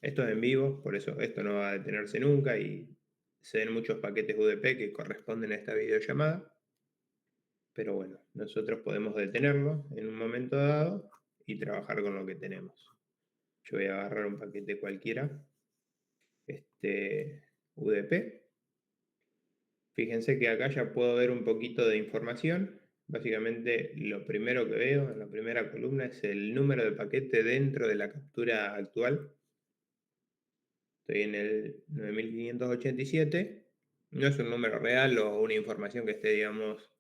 Esto es en vivo, por eso esto no va a detenerse nunca y se den muchos paquetes UDP que corresponden a esta videollamada. Pero bueno, nosotros podemos detenerlo en un momento dado y trabajar con lo que tenemos. Yo voy a agarrar un paquete cualquiera, UDP. Fíjense que acá ya puedo ver un poquito de información. Básicamente lo primero que veo en la primera columna es el número de paquete dentro de la captura actual. Estoy en el 9587. No es un número real o una información que esté, digamos,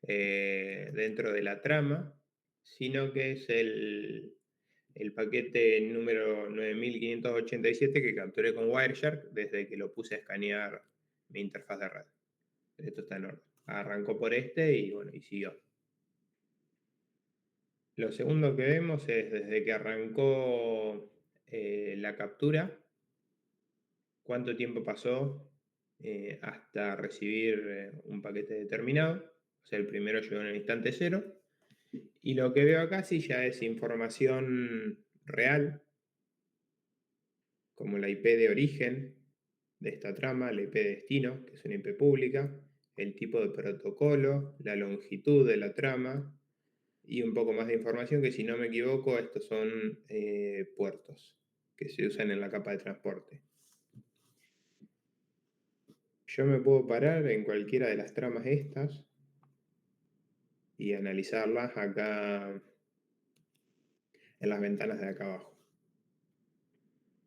dentro de la trama, sino que es el paquete número 9587 que capturé con Wireshark desde que lo puse a escanear mi interfaz de red. Esto está en orden. Arrancó por este y bueno, y siguió. Lo segundo que vemos es desde que arrancó la captura, cuánto tiempo pasó hasta recibir un paquete determinado. O sea, el primero llegó en el instante cero. Y lo que veo acá sí ya es información real, como la IP de origen de esta trama, la IP de destino, que es una IP pública, el tipo de protocolo, la longitud de la trama y un poco más de información que, si no me equivoco, estos son puertos que se usan en la capa de transporte. Yo me puedo parar en cualquiera de las tramas estas y analizarlas acá en las ventanas de acá abajo.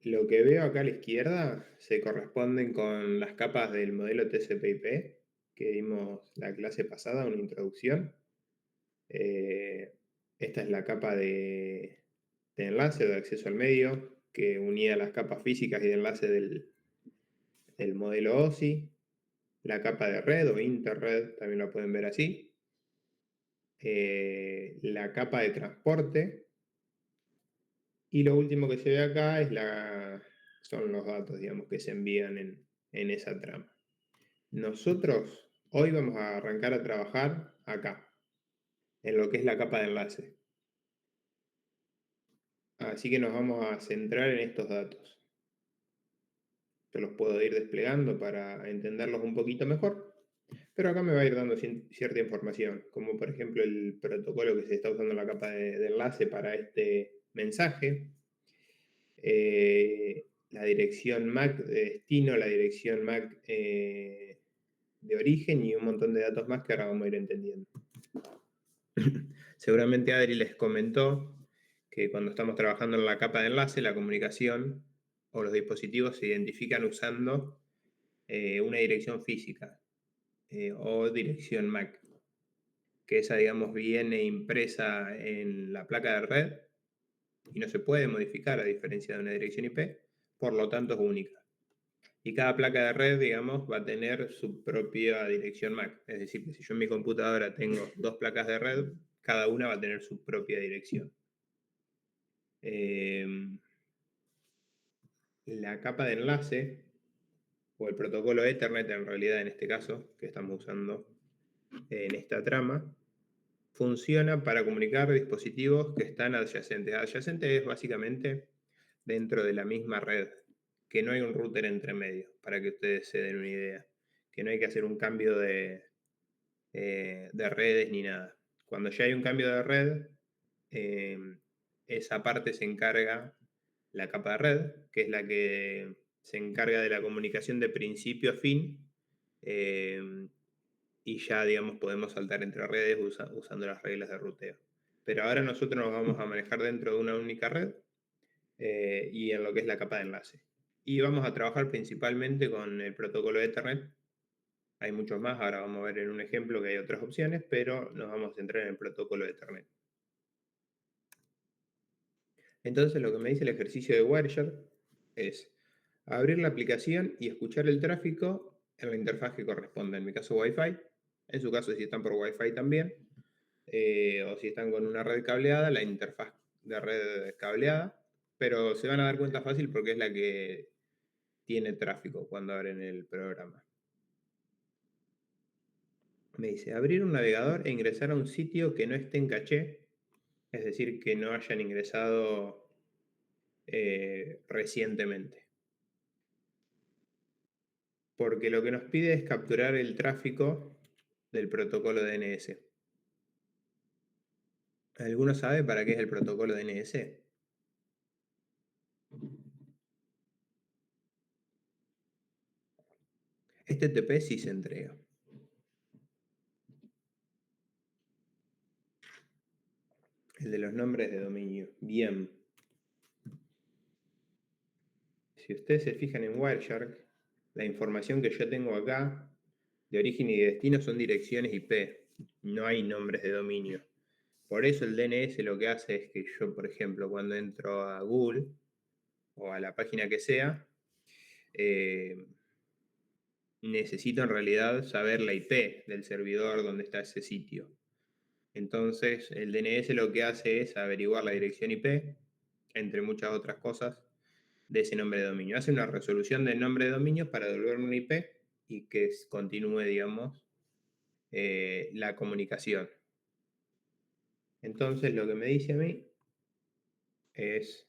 Lo que veo acá a la izquierda se corresponden con las capas del modelo TCP/IP que vimos la clase pasada, una introducción. Esta es la capa de enlace o de acceso al medio que unía las capas físicas y de enlace del modelo OSI. La capa de red o interred también la pueden ver así. La capa de transporte. Y lo último que se ve acá son los datos, digamos, que se envían en esa trama. Nosotros hoy vamos a arrancar a trabajar acá, en lo que es la capa de enlace. Así que nos vamos a centrar en estos datos. Yo los puedo ir desplegando para entenderlos un poquito mejor, pero acá me va a ir dando cierta información, como por ejemplo el protocolo que se está usando en la capa de enlace para este mensaje, la dirección MAC de destino, la dirección MAC de origen y un montón de datos más que ahora vamos a ir entendiendo. Seguramente Adri les comentó que cuando estamos trabajando en la capa de enlace, la comunicación o los dispositivos se identifican usando una dirección física o dirección MAC, que esa, digamos, viene impresa en la placa de red y no se puede modificar a diferencia de una dirección IP, por lo tanto es única. Y cada placa de red, digamos, va a tener su propia dirección MAC. Es decir, que si yo en mi computadora tengo dos placas de red, cada una va a tener su propia dirección. La capa de enlace, o el protocolo Ethernet en realidad en este caso, que estamos usando en esta trama, funciona para comunicar dispositivos que están adyacentes. Adyacente es básicamente dentro de la misma red, que no hay un router entre medio, para que ustedes se den una idea, que no hay que hacer un cambio de redes ni nada. Cuando ya hay un cambio de red, esa parte se encarga la capa de red, que es la que se encarga de la comunicación de principio a fin, y ya, digamos, podemos saltar entre redes usando las reglas de ruteo. Pero ahora nosotros nos vamos a manejar dentro de una única red y en lo que es la capa de enlace. Y vamos a trabajar principalmente con el protocolo Ethernet. Hay muchos más, ahora vamos a ver en un ejemplo que hay otras opciones, pero nos vamos a centrar en el protocolo Ethernet. Entonces lo que me dice el ejercicio de Wireshark es abrir la aplicación y escuchar el tráfico en la interfaz que corresponde, en mi caso Wi-Fi, en su caso si están por Wi-Fi también, o si están con una red cableada, la interfaz de red cableada, pero se van a dar cuenta fácil porque es la que tiene tráfico cuando abren el programa. Me dice, abrir un navegador e ingresar a un sitio que no esté en caché, es decir, que no hayan ingresado recientemente. Porque lo que nos pide es capturar el tráfico del protocolo DNS. ¿Alguno sabe para qué es el protocolo DNS? Este TP sí se entrega. El de los nombres de dominio. Bien. Si ustedes se fijan en Wireshark, la información que yo tengo acá de origen y de destino son direcciones IP. No hay nombres de dominio. Por eso el DNS lo que hace es que yo, por ejemplo, cuando entro a Google o a la página que sea, necesito en realidad saber la IP del servidor donde está ese sitio. Entonces, el DNS lo que hace es averiguar la dirección IP, entre muchas otras cosas, de ese nombre de dominio. Hace una resolución del nombre de dominio para devolver una IP y que continúe, digamos, la comunicación. Entonces, lo que me dice a mí es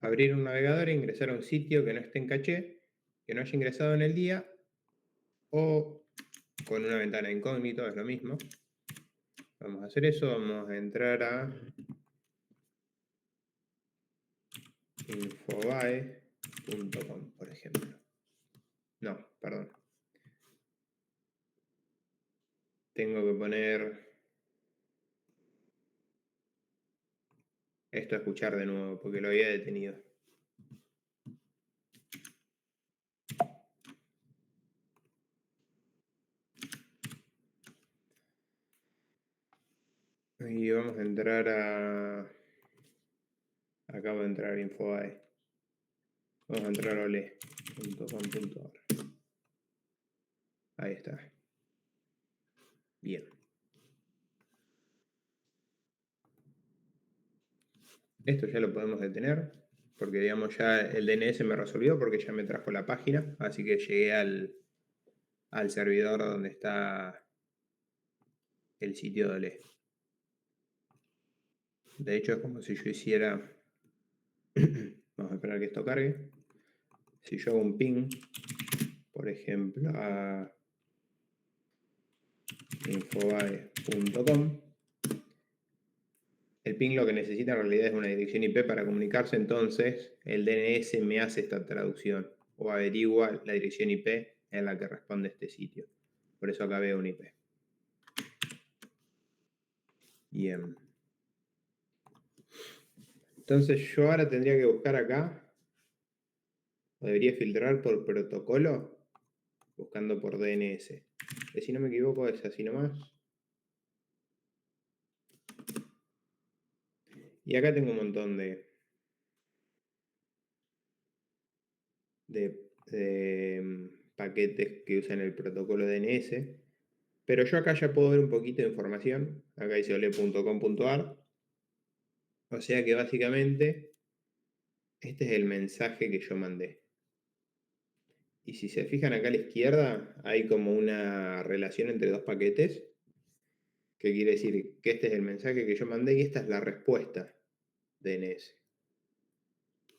abrir un navegador e ingresar a un sitio que no esté en caché, que no haya ingresado en el día, o con una ventana incógnito, es lo mismo. Vamos a hacer eso, vamos a entrar a infobae.com, por ejemplo. No, perdón. Tengo que poner esto a escuchar de nuevo, porque lo había detenido. Y vamos a entrar a... Acabo de entrar a Infobae. Vamos a entrar a ole.com.ar. Ahí está. Bien. Esto ya lo podemos detener, porque digamos ya el DNS me resolvió, porque ya me trajo la página, así que llegué al servidor donde está el sitio de Ole. De hecho es como si yo hiciera... Vamos a esperar que esto cargue. Si yo hago un ping, por ejemplo, a infobae.com, el ping lo que necesita en realidad es una dirección IP para comunicarse, entonces el DNS me hace esta traducción o averigua la dirección IP en la que responde este sitio. Por eso acá veo un IP. Bien. Entonces yo ahora tendría que buscar acá, o debería filtrar por protocolo, buscando por DNS. Que si no me equivoco es así nomás. Y acá tengo un montón de paquetes que usan el protocolo DNS. Pero yo acá ya puedo ver un poquito de información. Acá dice ole.com.ar. O sea que básicamente este es el mensaje que yo mandé. Y si se fijan acá a la izquierda, hay como una relación entre dos paquetes, que quiere decir que este es el mensaje que yo mandé y esta es la respuesta DNS.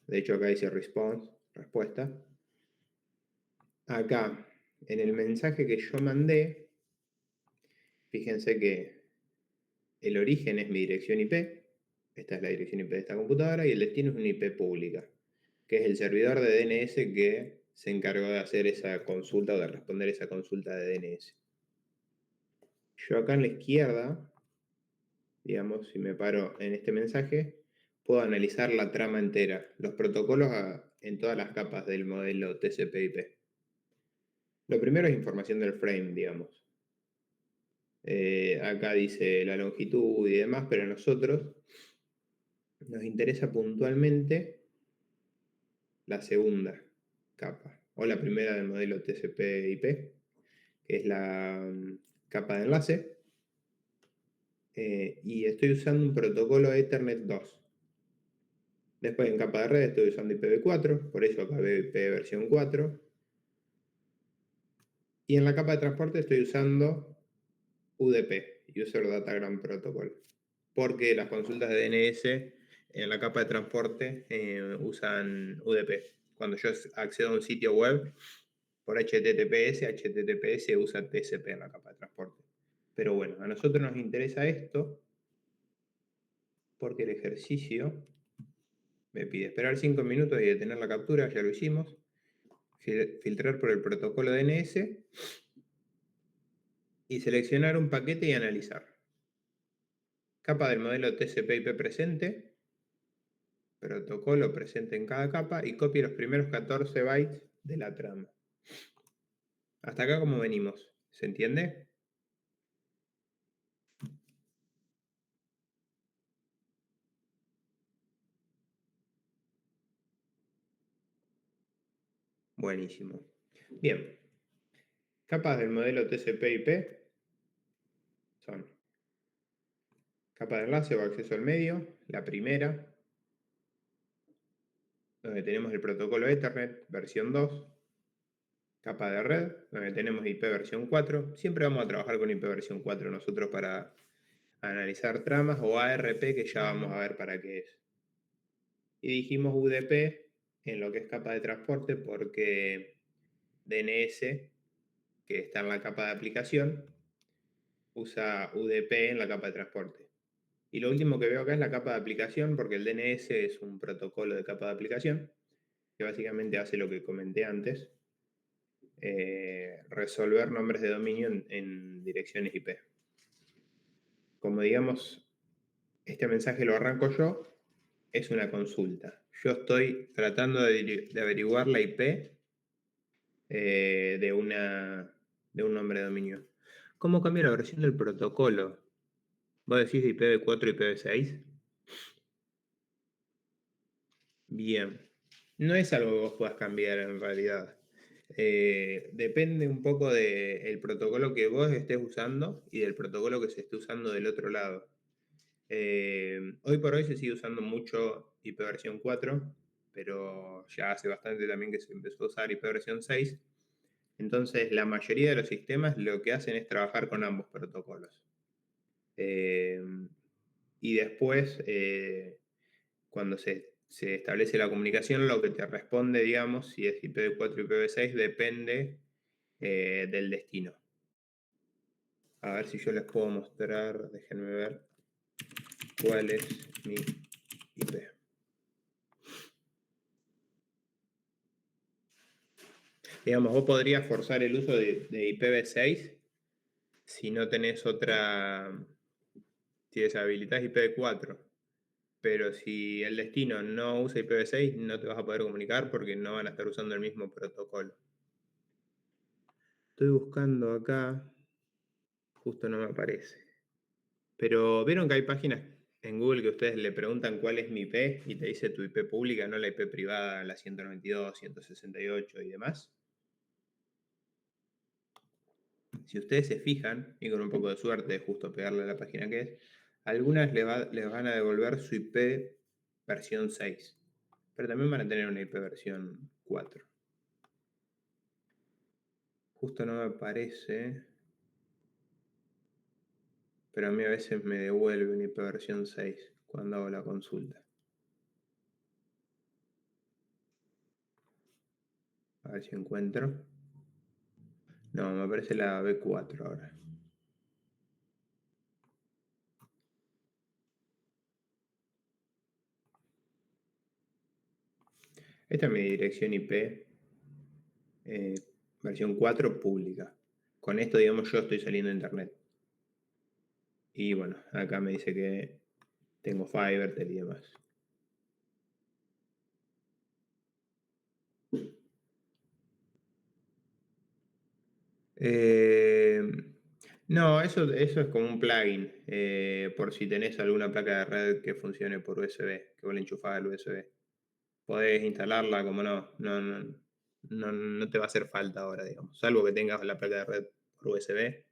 De hecho acá dice response, respuesta. Acá, en el mensaje que yo mandé, fíjense que el origen es mi dirección IP, esta es la dirección IP de esta computadora, y el destino es una IP pública, que es el servidor de DNS que se encargó de hacer esa consulta o de responder esa consulta de DNS. Yo acá en la izquierda, digamos, si me paro en este mensaje, puedo analizar la trama entera, los protocolos en todas las capas del modelo TCP/IP. Lo primero es información del frame, digamos. Acá dice la longitud y demás, pero a nosotros nos interesa puntualmente la segunda capa, o la primera del modelo TCP/IP, que es la capa de enlace, y estoy usando un protocolo Ethernet 2. Después en capa de red estoy usando IPv4, por eso acá veo IP versión 4. Y en la capa de transporte estoy usando UDP, User Datagram Protocol, porque las consultas de DNS en la capa de transporte usan UDP. Cuando yo accedo a un sitio web por HTTPS usa TCP en la capa de transporte. Pero bueno, a nosotros nos interesa esto porque el ejercicio me pide esperar 5 minutos y detener la captura, ya lo hicimos. Filtrar por el protocolo DNS y seleccionar un paquete y analizar. Capa del modelo TCP/IP presente, protocolo presente en cada capa y copie los primeros 14 bytes de la trama. Hasta acá como venimos, ¿se entiende? Buenísimo. Bien, capas del modelo TCP/IP son capa de enlace o acceso al medio, la primera, donde tenemos el protocolo Ethernet versión 2, capa de red, donde tenemos IP versión 4. Siempre vamos a trabajar con IP versión 4 nosotros para analizar tramas, o ARP, que ya vamos a ver para qué es. Y dijimos UDP en lo que es capa de transporte porque DNS, que está en la capa de aplicación, usa UDP en la capa de transporte. Y lo último que veo acá es la capa de aplicación, porque el DNS es un protocolo de capa de aplicación que básicamente hace lo que comenté antes, resolver nombres de dominio en direcciones IP. Como digamos, este mensaje lo arranco yo, es una consulta. Yo estoy tratando de averiguar la IP de un nombre de dominio. ¿Cómo cambia la versión del protocolo? ¿Vos decís de IPv4 y IPv6? Bien. No es algo que vos puedas cambiar en realidad. Depende un poco del protocolo que vos estés usando y del protocolo que se esté usando del otro lado. Hoy por hoy se sigue usando mucho IPv4, pero ya hace bastante también que se empezó a usar IPv6. Entonces, la mayoría de los sistemas lo que hacen es trabajar con ambos protocolos. Y después, cuando se establece la comunicación, lo que te responde, digamos, si es IPv4 o IPv6, depende del destino. A ver si yo les puedo mostrar, déjenme ver cuál es mi IP. Digamos, vos podrías forzar el uso de IPv6 si no tenés otra, si deshabilitás IPv4. Pero si el destino no usa IPv6, no te vas a poder comunicar porque no van a estar usando el mismo protocolo. Estoy buscando acá, justo no me aparece. Pero vieron que hay páginas en Google que ustedes le preguntan cuál es mi IP y te dice tu IP pública, no la IP privada, la 192, 168 y demás. Si ustedes se fijan, y con un poco de suerte, justo pegarle a la página que es, algunas les van a devolver su IP versión 6, pero también van a tener una IP versión 4. Justo no me aparece, pero a mí a veces me devuelve una IP versión 6 cuando hago la consulta. A ver si encuentro. No, me aparece la B4 ahora. Esta es mi dirección IP, versión 4 pública. Con esto, digamos, yo estoy saliendo a internet. Y bueno, acá me dice que tengo Fivertel y demás. Eh, no, eso es como un plugin, por si tenés alguna placa de red que funcione por USB, que vos le enchufás al USB. Podés instalarla, como no te va a hacer falta ahora, digamos. Salvo que tengas la placa de red por USB,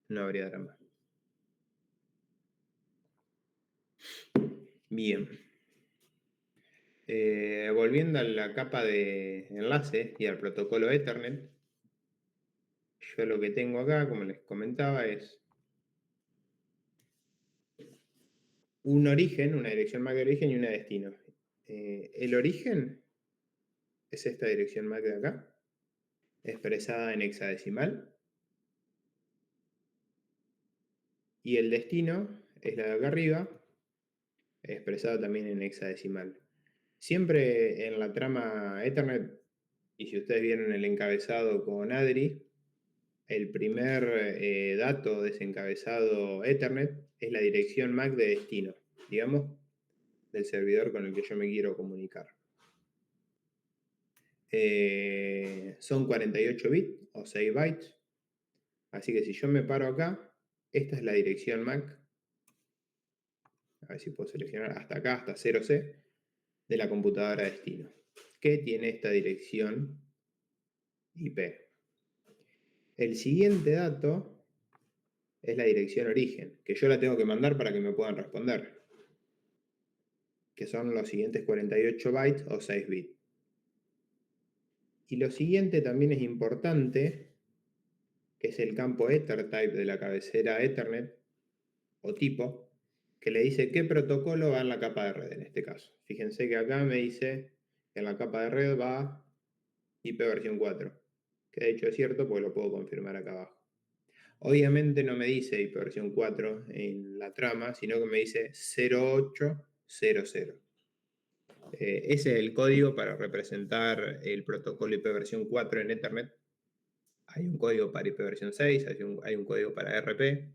no habría drama. Bien. Volviendo a la capa de enlace y al protocolo Ethernet, yo lo que tengo acá, como les comentaba, es un origen, una dirección MAC de origen y una de destino. El origen es esta dirección MAC de acá, expresada en hexadecimal, y el destino es la de acá arriba, expresada también en hexadecimal. Siempre en la trama Ethernet, y si ustedes vieron el encabezado con Adri, el primer dato de ese encabezado Ethernet es la dirección MAC de destino, digamos, del servidor con el que yo me quiero comunicar. Son 48 bits o 6 bytes, así que si yo me paro acá, esta es la dirección MAC, a ver si puedo seleccionar hasta acá, hasta 0C, de la computadora destino, que tiene esta dirección IP. El siguiente dato es la dirección origen, que yo la tengo que mandar para que me puedan responder, que son los siguientes 48 bytes o 6 bits. Y lo siguiente también es importante, que es el campo EtherType de la cabecera Ethernet, o tipo, que le dice qué protocolo va en la capa de red en este caso. Fíjense que acá me dice que en la capa de red va IP versión 4, que de hecho es cierto porque lo puedo confirmar acá abajo. Obviamente no me dice IP versión 4 en la trama, sino que me dice 0800. Ese es el código para representar el protocolo IP versión 4 en Ethernet. Hay un código para IP versión 6, hay un código para RP,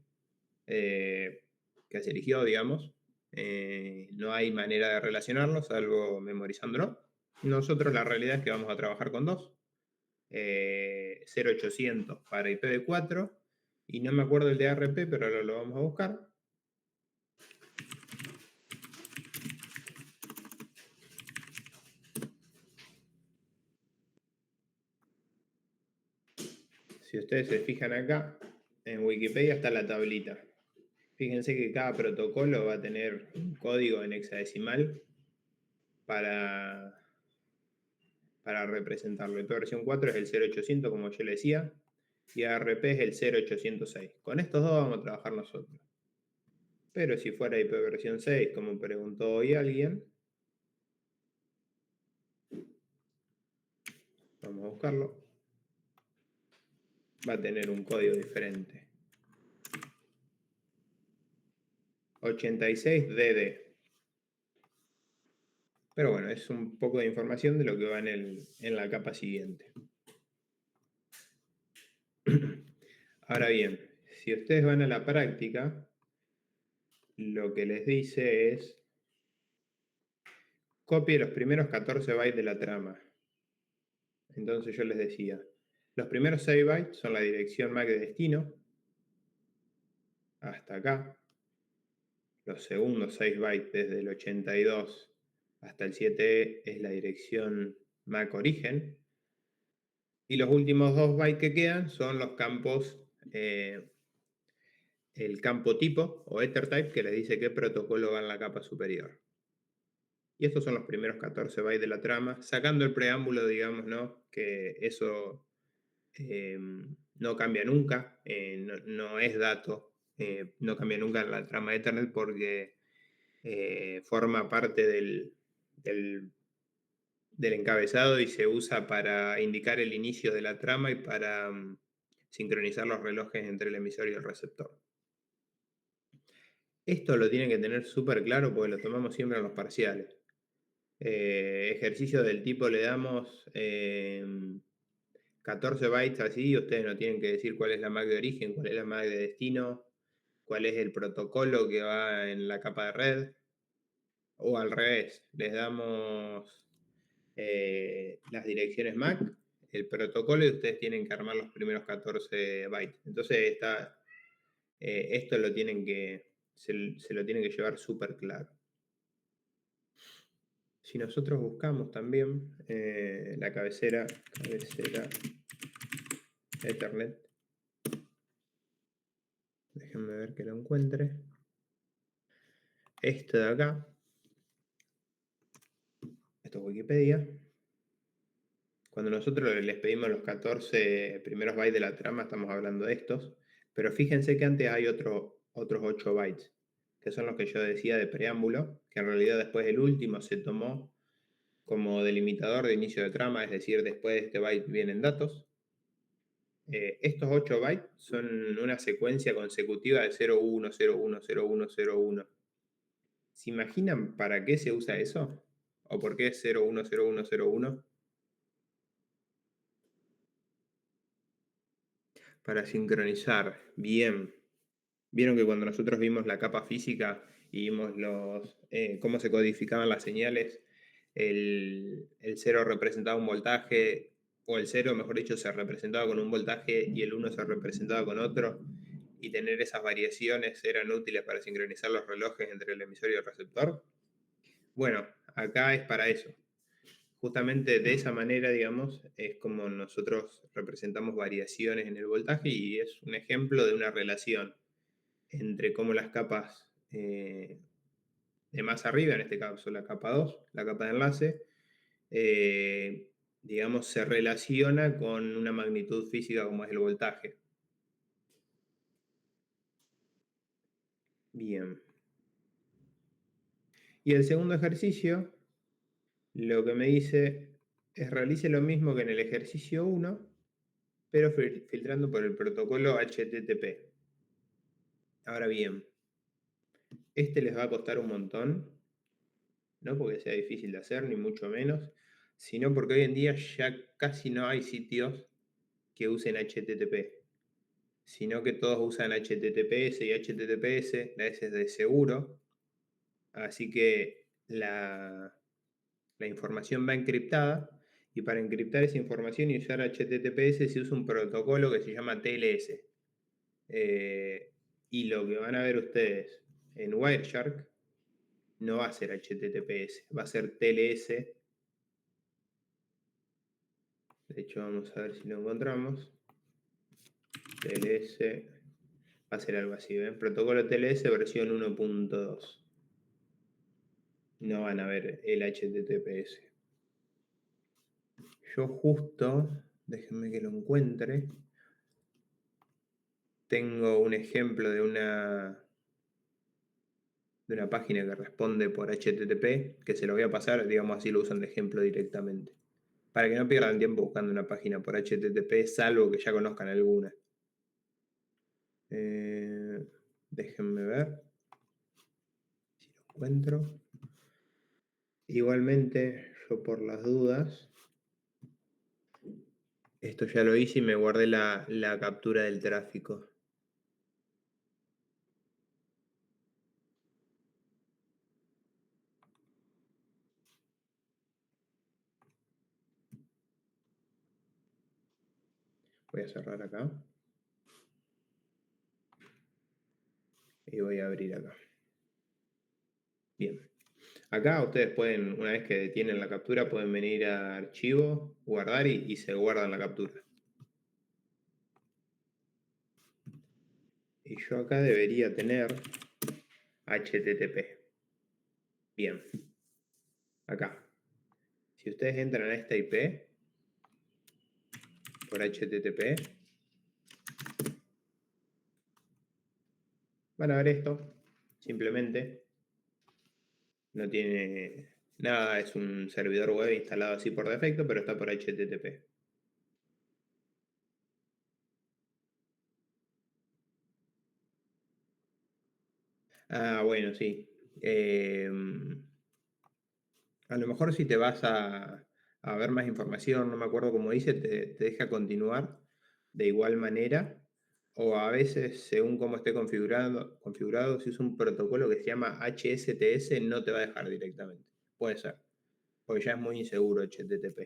que se eligió, digamos. No hay manera de relacionarlos, salvo memorizándolo. Nosotros la realidad es que vamos a trabajar con dos. 0800 para IPv4 y no me acuerdo el de RP, pero ahora lo vamos a buscar. Si ustedes se fijan acá, en Wikipedia está la tablita. Fíjense que cada protocolo va a tener un código en hexadecimal para representarlo. IP versión 4 es el 0800, como yo le decía, y ARP es el 0806. Con estos dos vamos a trabajar nosotros. Pero si fuera IP versión 6, como preguntó hoy alguien, vamos a buscarlo, va a tener un código diferente. 86DD. Pero bueno, es un poco de información de lo que va en la capa siguiente. Ahora bien, si ustedes van a la práctica, lo que les dice es copie los primeros 14 bytes de la trama. Entonces yo les decía, los primeros 6 bytes son la dirección MAC de destino, hasta acá. Los segundos 6 bytes desde el 82 hasta el 7E es la dirección MAC origen. Y los últimos 2 bytes que quedan son los campos, el campo tipo o EtherType, que les dice qué protocolo va en la capa superior. Y estos son los primeros 14 bytes de la trama, sacando el preámbulo, digamos, ¿no? Que eso no cambia nunca, no es dato, no cambia nunca en la trama de Ethernet porque forma parte del encabezado y se usa para indicar el inicio de la trama y para sincronizar los relojes entre el emisor y el receptor. Esto lo tienen que tener súper claro porque lo tomamos siempre en los parciales. Ejercicio del tipo le damos 14 bytes así y ustedes no tienen que decir cuál es la MAC de origen, cuál es la MAC de destino, cuál es el protocolo que va en la capa de red. O al revés, les damos las direcciones MAC, el protocolo y ustedes tienen que armar los primeros 14 bytes. Entonces esto lo tienen se lo tienen que llevar súper claro. Si nosotros buscamos también la cabecera Ethernet, déjenme ver que lo encuentre. Este de acá, esto es Wikipedia. Cuando nosotros les pedimos los 14 primeros bytes de la trama, estamos hablando de estos. Pero fíjense que antes hay otros 8 bytes. que son los que yo decía de preámbulo, que en realidad después el último se tomó como delimitador de inicio de trama, es decir, después de este byte vienen datos. Estos 8 bytes son una secuencia consecutiva de 01, 01, 01, 01. ¿Se imaginan para qué se usa eso? ¿O por qué es 01, 01, 01? Para sincronizar. Bien. Vieron que cuando nosotros vimos la capa física y vimos cómo se codificaban las señales, el 0 representaba un voltaje, o el 0, mejor dicho, se representaba con un voltaje y el 1 se representaba con otro, y tener esas variaciones eran útiles para sincronizar los relojes entre el emisor y el receptor. Bueno, acá es para eso. Justamente de esa manera, digamos, es como nosotros representamos variaciones en el voltaje y es un ejemplo de una relación entre cómo las capas de más arriba, en este caso la capa 2, la capa de enlace, eh, digamos, se relaciona con una magnitud física como es el voltaje. Bien. Y el segundo ejercicio, lo que me dice es realice lo mismo que en el ejercicio 1, pero filtrando por el protocolo HTTP. Ahora bien, este les va a costar un montón, no porque sea difícil de hacer, ni mucho menos, sino porque hoy en día ya casi no hay sitios que usen HTTP, sino que todos usan HTTPS y HTTPS, la S es de seguro, así que la información va encriptada y para encriptar esa información y usar HTTPS se usa un protocolo que se llama TLS. Y lo que van a ver ustedes en Wireshark no va a ser HTTPS, va a ser TLS. De hecho, vamos a ver si lo encontramos. TLS va a ser algo así, ¿ven? Protocolo TLS versión 1.2. No van a ver el HTTPS. Yo justo, déjenme que lo encuentre, tengo un ejemplo de una página que responde por HTTP, que se lo voy a pasar, digamos así lo usan de ejemplo directamente. Para que no pierdan tiempo buscando una página por HTTP, salvo que ya conozcan alguna. Déjenme ver si lo encuentro. Igualmente, yo por las dudas, esto ya lo hice y me guardé la captura del tráfico. Voy a cerrar acá. Y voy a abrir acá. Bien. Acá ustedes pueden, una vez que detienen la captura, pueden venir a archivo, guardar y se guardan la captura. Y yo acá debería tener HTTP. Bien. Acá. Si ustedes entran a esta IP por HTTP, van a ver esto. Simplemente no tiene nada, es un servidor web instalado así por defecto, pero está por HTTP. Ah, bueno, sí. A lo mejor si te vas a ver más información, no me acuerdo cómo dice, te deja continuar de igual manera. O a veces, según cómo esté configurado, si es un protocolo que se llama HSTS, no te va a dejar directamente. Puede ser, porque ya es muy inseguro HTTP.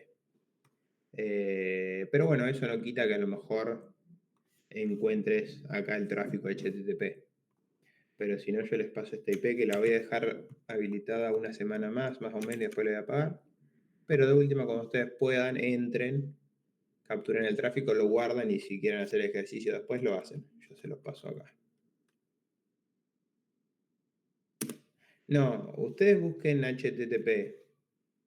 Pero bueno, eso no quita que a lo mejor encuentres acá el tráfico HTTP. Pero si no, yo les paso esta IP que la voy a dejar habilitada una semana más o menos, y después la voy a apagar. Pero de última, cuando ustedes puedan, entren, capturen el tráfico, lo guardan y si quieren hacer ejercicio después lo hacen. Yo se los paso acá. No, ustedes busquen HTTP,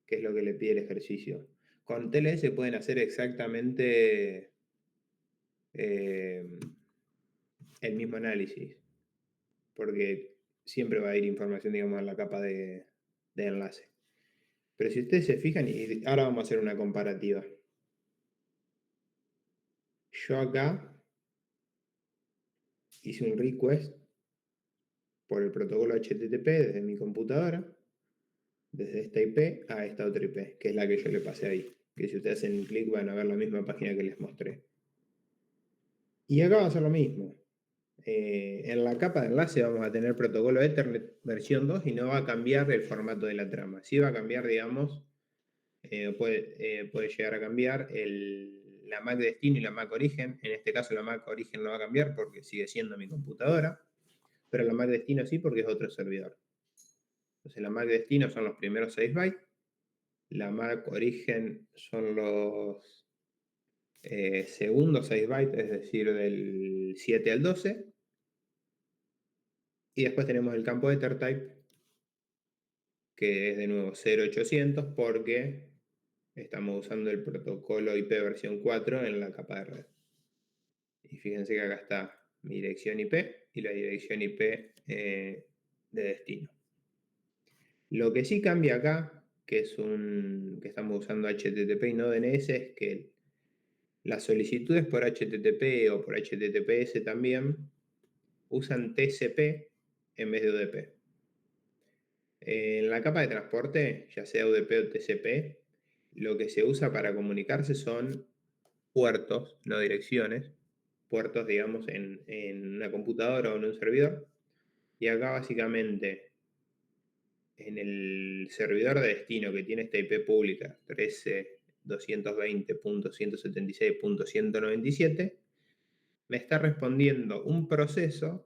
que es lo que le pide el ejercicio. Con TLS pueden hacer exactamente el mismo análisis, porque siempre va a ir información, digamos, en la capa de enlace. Pero si ustedes se fijan, y ahora vamos a hacer una comparativa. Yo acá hice un request por el protocolo HTTP desde mi computadora, desde esta IP a esta otra IP, que es la que yo le pasé ahí. Que si ustedes hacen clic van a ver la misma página que les mostré. Y acá va a ser lo mismo. En la capa de enlace vamos a tener protocolo Ethernet versión 2 y no va a cambiar el formato de la trama. Sí va a cambiar, digamos, puede llegar a cambiar la MAC destino y la MAC origen. En este caso la MAC origen no va a cambiar porque sigue siendo mi computadora, pero la MAC destino sí porque es otro servidor. Entonces la MAC destino son los primeros 6 bytes, la MAC origen son los segundos 6 bytes, es decir, del 7 al 12. Y después tenemos el campo EtherType, que es de nuevo 0800 porque estamos usando el protocolo IP versión 4 en la capa de red. Y fíjense que acá está mi dirección IP y la dirección IP de destino. Lo que sí cambia acá, que estamos usando HTTP y no DNS, es que las solicitudes por HTTP o por HTTPS también usan TCP en vez de UDP. En la capa de transporte, ya sea UDP o TCP, lo que se usa para comunicarse son puertos, no direcciones, puertos, digamos, en una computadora o en un servidor. Y acá básicamente, en el servidor de destino que tiene esta IP pública, 13.220.176.197, me está respondiendo un proceso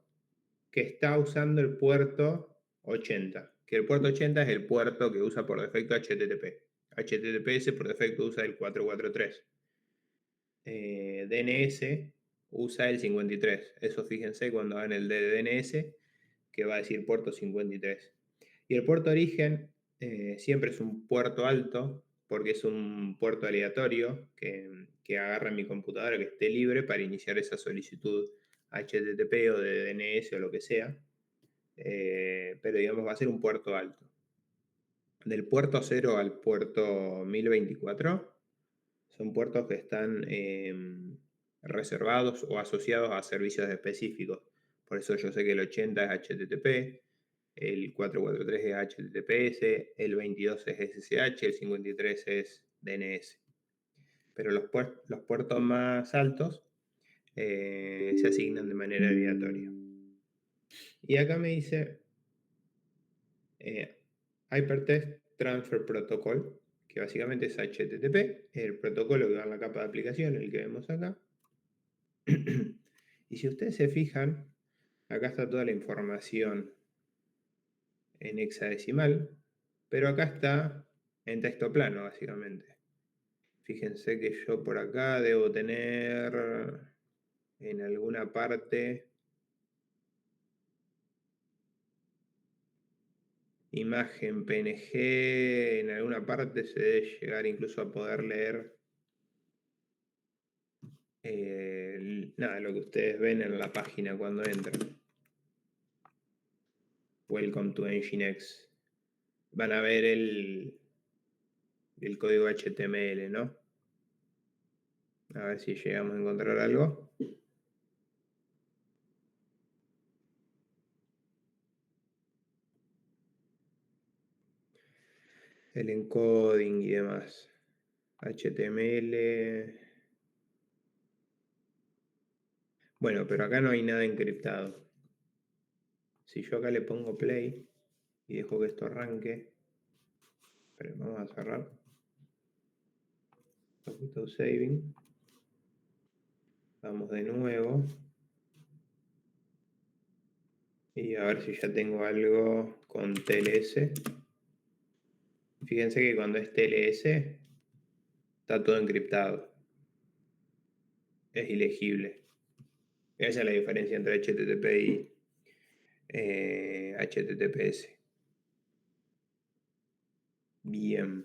que está usando el puerto 80, que el puerto 80 es el puerto que usa por defecto HTTP. HTTPS por defecto usa el 443. DNS usa el 53. Eso fíjense cuando hagan el de DNS, que va a decir puerto 53. Y el puerto origen siempre es un puerto alto, porque es un puerto aleatorio que agarra mi computadora que esté libre para iniciar esa solicitud HTTP o de DNS o lo que sea. Pero digamos va a ser un puerto alto. Del puerto 0 al puerto 1024 son puertos que están reservados o asociados a servicios específicos. Por eso yo sé que el 80 es HTTP, el 443 es HTTPS, el 22 es SSH, el 53 es DNS. Pero los puertos más altos se asignan de manera aleatoria. Y acá me dice Hypertext Transfer Protocol, que básicamente es HTTP, el protocolo que va en la capa de aplicación, el que vemos acá. Y si ustedes se fijan, acá está toda la información en hexadecimal, pero acá está en texto plano, básicamente. Fíjense que yo por acá debo tener en alguna parte imagen PNG, en alguna parte se debe llegar incluso a poder leer nada, lo que ustedes ven en la página cuando entran. Welcome to Nginx. Van a ver el código HTML, ¿no? A ver si llegamos a encontrar algo. El encoding y demás. HTML. Bueno, pero acá no hay nada encriptado. Si yo acá le pongo play y dejo que esto arranque. Pero vamos a cerrar. Auto saving. Vamos de nuevo. Y a ver si ya tengo algo con TLS. Fíjense que cuando es TLS está todo encriptado. Es ilegible. Esa es la diferencia entre HTTP y HTTPS. Bien.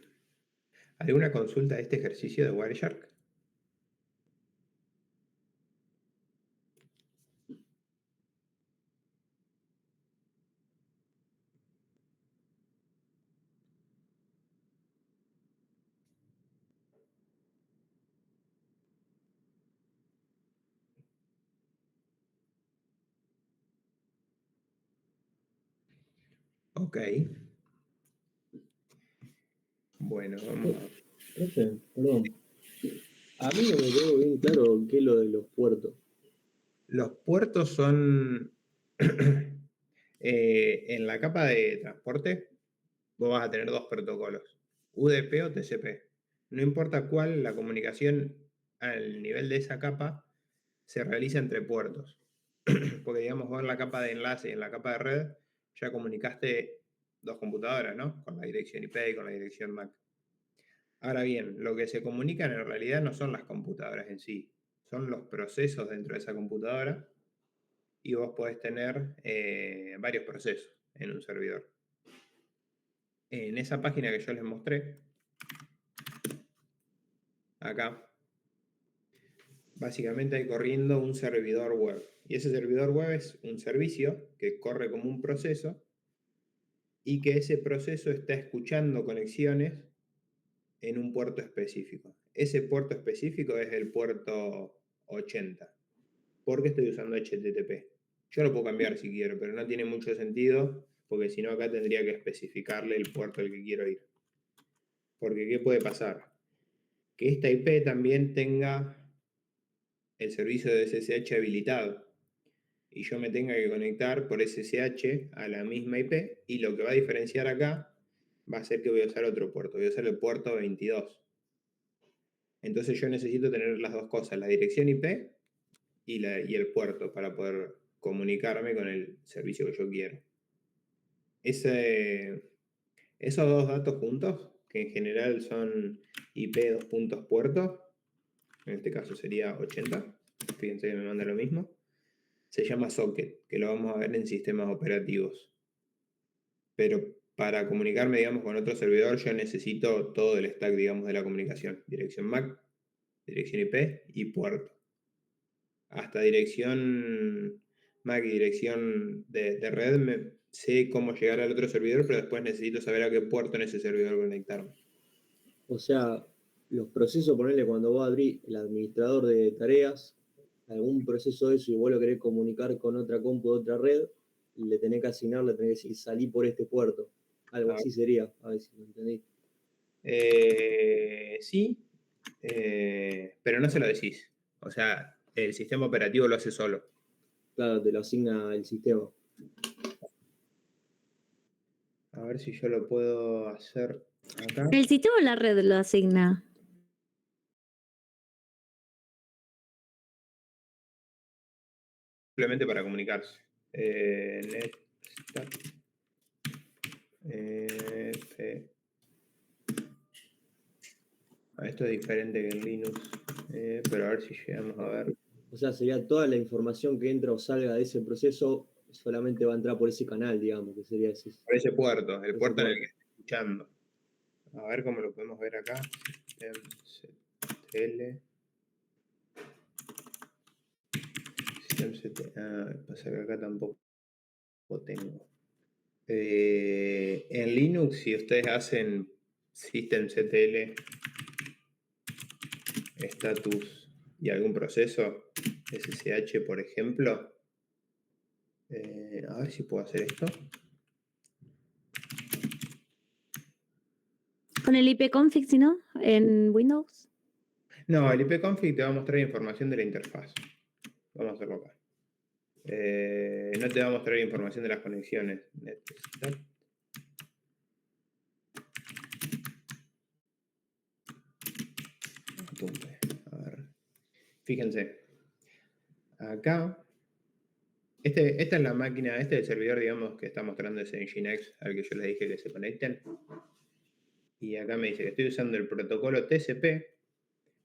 ¿Alguna consulta de este ejercicio de Wireshark? Ok. Bueno, vamos a... Profe, perdón. A mí no me quedó bien claro qué es lo de los puertos. Los puertos son... en la capa de transporte, vos vas a tener dos protocolos, UDP o TCP. No importa cuál, la comunicación al nivel de esa capa se realiza entre puertos. Porque digamos, vos en la capa de enlace y en la capa de red ya comunicaste dos computadoras, ¿no? Con la dirección IP y con la dirección MAC. Ahora bien, lo que se comunican en realidad no son las computadoras en sí, son los procesos dentro de esa computadora y vos podés tener varios procesos en un servidor. En esa página que yo les mostré, acá, básicamente hay corriendo un servidor web. Y ese servidor web es un servicio que corre como un proceso y que ese proceso está escuchando conexiones en un puerto específico. Ese puerto específico es el puerto 80. ¿Por qué estoy usando HTTP? Yo lo puedo cambiar si quiero, pero no tiene mucho sentido porque si no acá tendría que especificarle el puerto al que quiero ir. Porque ¿qué puede pasar? Que esta IP también tenga el servicio de SSH habilitado y yo me tenga que conectar por SSH a la misma IP y lo que va a diferenciar acá va a ser que voy a usar otro puerto, voy a usar el puerto 22. Entonces yo necesito tener las dos cosas, la dirección IP y el puerto para poder comunicarme con el servicio que yo quiero. Esos dos datos juntos, que en general son IP dos puntos puertos, en este caso sería 80, fíjense que me manda lo mismo, se llama socket, que lo vamos a ver en sistemas operativos. Pero para comunicarme, digamos, con otro servidor, yo necesito todo el stack, digamos, de la comunicación. Dirección MAC, dirección IP y puerto. Hasta dirección MAC y dirección de red, sé cómo llegar al otro servidor, pero después necesito saber a qué puerto en ese servidor conectarme. O sea, los procesos, ponerle cuando vos abrís el administrador de tareas, algún proceso de eso y vos lo querés comunicar con otra compu de otra red, le tenés que asignar, le tenés que decir, salí por este puerto. Algo Ah, así sería, a ver si lo entendí. sí, pero no se lo decís. O sea, el sistema operativo lo hace solo. Claro, te lo asigna el sistema. A ver si yo lo puedo hacer acá. El sistema o la red lo asigna. Simplemente para comunicarse. Netstat, esto es diferente que en Linux, pero a ver si llegamos a ver. O sea, sería toda la información que entra o salga de ese proceso, solamente va a entrar por ese canal, digamos, que sería ese, Por ese puerto, el ese puerto en el que puerto. estoy escuchando. A ver cómo lo podemos ver acá. Systemctl. Pasa que acá tampoco tengo. En Linux, si ustedes hacen systemctl status y algún proceso, SSH por ejemplo, a ver si puedo hacer esto. Con el ipconfig, si no, en Windows. No, el ipconfig te va a mostrar información de la interfaz. Vamos a hacerlo acá. No te va a mostrar información de las conexiones. Netstat. A ver. Fíjense. Acá. Esta es la máquina, este es el servidor, digamos, que está mostrando ese Nginx al que yo les dije que se conecten. Y acá me dice que estoy usando el protocolo TCP.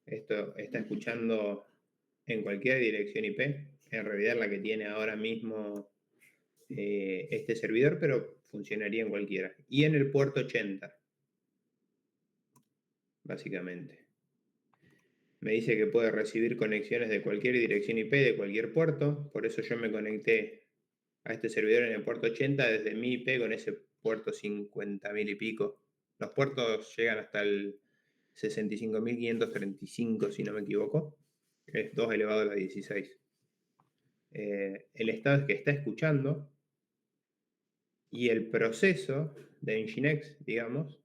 Esto está escuchando en cualquier dirección IP. En realidad la que tiene ahora mismo este servidor, pero funcionaría en cualquiera. Y en el puerto 80, básicamente. Me dice que puede recibir conexiones de cualquier dirección IP, de cualquier puerto. Por eso yo me conecté a este servidor en el puerto 80 desde mi IP con ese puerto 50.000 y pico. Los puertos llegan hasta el 65.535, si no me equivoco. Es 2 elevado a la 16. El estado es que está escuchando Y el proceso de Nginx, digamos,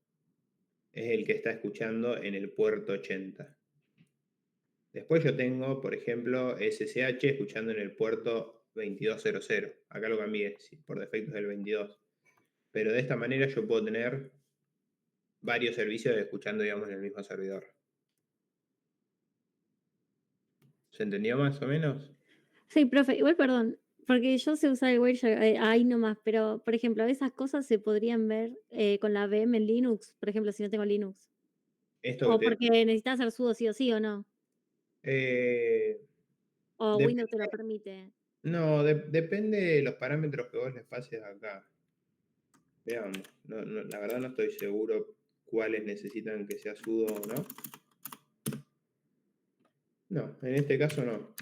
es el que está escuchando en el puerto 80. Después yo tengo, por ejemplo, SSH escuchando en el puerto 2200. Acá lo cambié, por defecto es el 22. Pero de esta manera yo puedo tener varios servicios escuchando, digamos, en el mismo servidor. ¿Se entendió más o menos? Sí, profe, igual perdón, porque yo sé usar el Wireshark ahí nomás, pero por ejemplo, esas cosas se podrían ver con la VM en Linux, por ejemplo, si no tengo Linux. Esto O que porque necesitas hacer sudo sí o sí o no. O Windows te lo permite. no, depende de los parámetros que vos les pases acá. Veamos, la verdad no estoy seguro cuáles necesitan que sea sudo o no. No, en este caso no.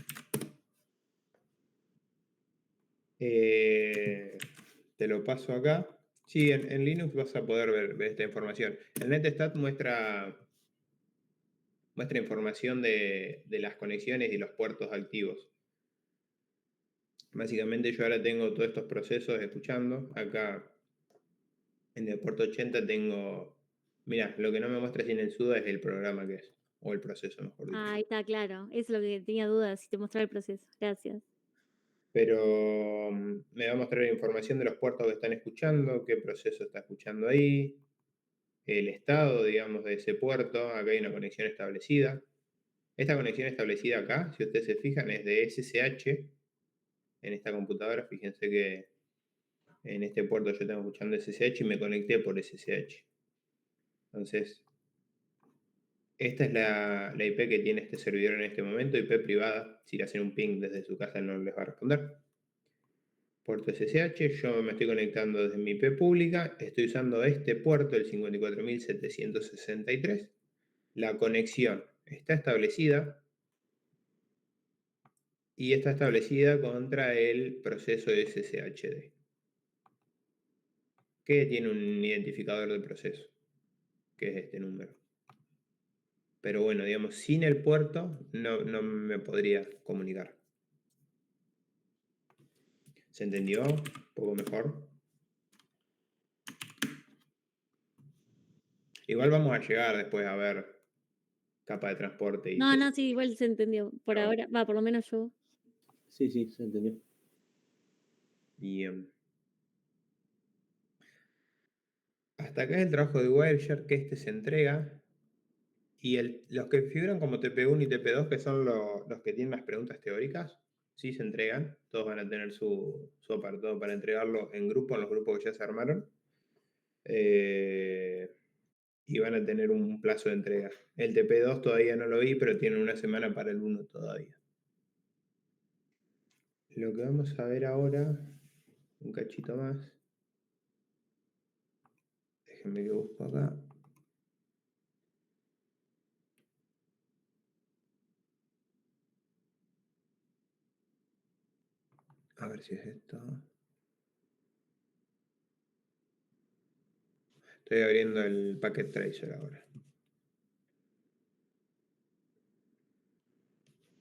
Te lo paso acá. Sí, en Linux vas a poder ver esta información. El netstat muestra información de las conexiones y los puertos activos. Básicamente yo ahora tengo todos estos procesos escuchando. Acá en el puerto 80 tengo... Mira, lo que no me muestra así en el sudo es el programa que es. O el proceso, mejor dicho. Ahí está, claro. Eso es lo que tenía dudas, si te mostraba el proceso. Gracias. Pero me va a mostrar información de los puertos que están escuchando, qué proceso está escuchando ahí, el estado, digamos, de ese puerto. Acá hay una conexión establecida. Esta conexión establecida acá, si ustedes se fijan, es de SSH. En esta computadora, fíjense que en este puerto yo tengo escuchando SSH y me conecté por SSH. Entonces, esta es la IP que tiene este servidor en este momento, IP privada. Si le hacen un ping desde su casa no les va a responder. Puerto SSH, yo me estoy conectando desde mi IP pública, estoy usando este puerto, el 54763. La conexión está establecida y está establecida contra el proceso SSHD, que tiene un identificador de proceso, que es este número. Pero bueno, digamos, sin el puerto no me podría comunicar. ¿Se entendió? Un poco mejor. Igual vamos a llegar después a ver capa de transporte y No, sí, igual se entendió. Por No. ahora, por lo menos yo. Sí, se entendió. Bien. Hasta acá es el trabajo de Wireshark, que este se entrega. Y los que figuran como TP1 y TP2, que son los que tienen las preguntas teóricas, sí se entregan. Todos van a tener su apartado para entregarlo en grupo, en los grupos que ya se armaron. Y van a tener un plazo de entrega. El TP2 todavía no lo vi, pero tienen una semana para el 1 todavía. Lo que vamos a ver ahora, un cachito más. Déjenme que busco acá. A ver si es esto. Estoy abriendo el Packet Tracer ahora.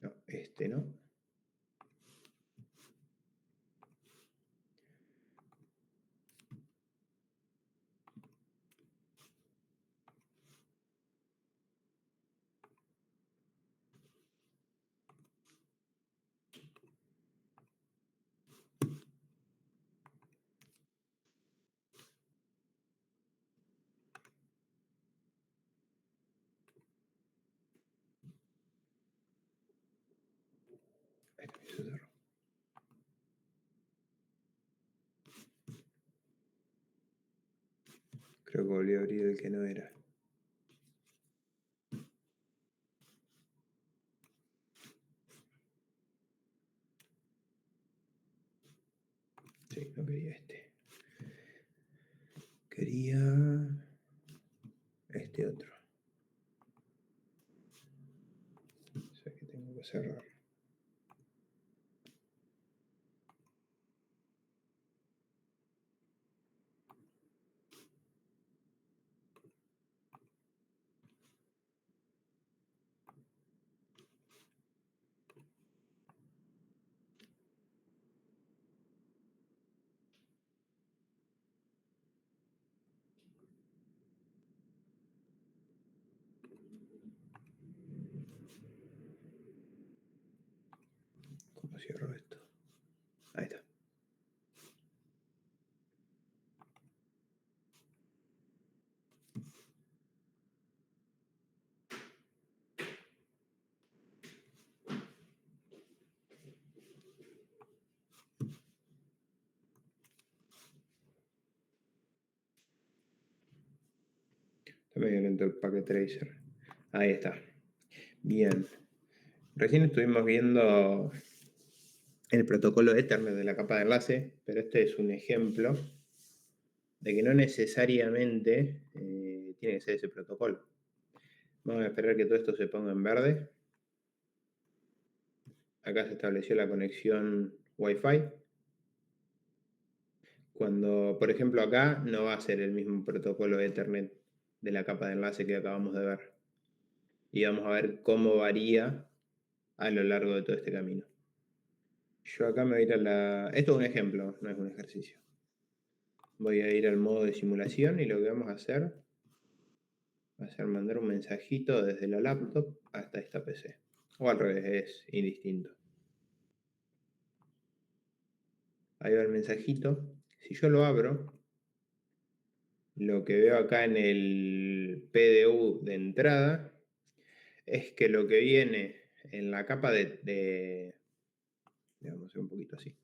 No, este no. Este me hizo cerrar. Creo que volví a abrir el que no era. Sí, no quería este. Quería este otro. O sea que tengo que cerrar. Está medio lento el packet tracer. Ahí está. Bien. Recién estuvimos viendo el protocolo Ethernet de la capa de enlace, pero este es un ejemplo de que no necesariamente tiene que ser ese protocolo. Vamos a esperar que todo esto se ponga en verde. Acá se estableció la conexión Wi-Fi. Cuando, por ejemplo, acá no va a ser el mismo protocolo Ethernet de la capa de enlace que acabamos de ver. Y vamos a ver cómo varía a lo largo de todo este camino. Yo acá me voy a ir a la... Esto es un ejemplo, no es un ejercicio. Voy a ir al modo de simulación y lo que vamos a hacer va a ser mandar un mensajito desde la laptop hasta esta PC. O al revés, es indistinto. Ahí va el mensajito. Si yo lo abro, lo que veo acá en el PDU de entrada es que lo que viene en la capa vamos a hacer un poquito así,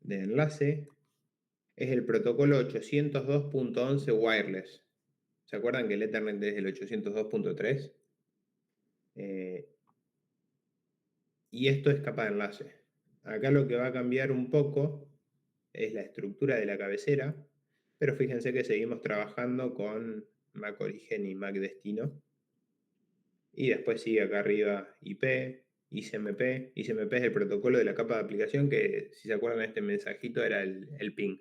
de enlace, es el protocolo 802.11 wireless. ¿Se acuerdan que el Ethernet es el 802.3? Y esto es capa de enlace. Acá lo que va a cambiar un poco es la estructura de la cabecera, pero fíjense que seguimos trabajando con Mac Origen y Mac Destino. Y después sigue acá arriba IP, ICMP. ICMP es el protocolo de la capa de aplicación que, si se acuerdan, este mensajito era el ping.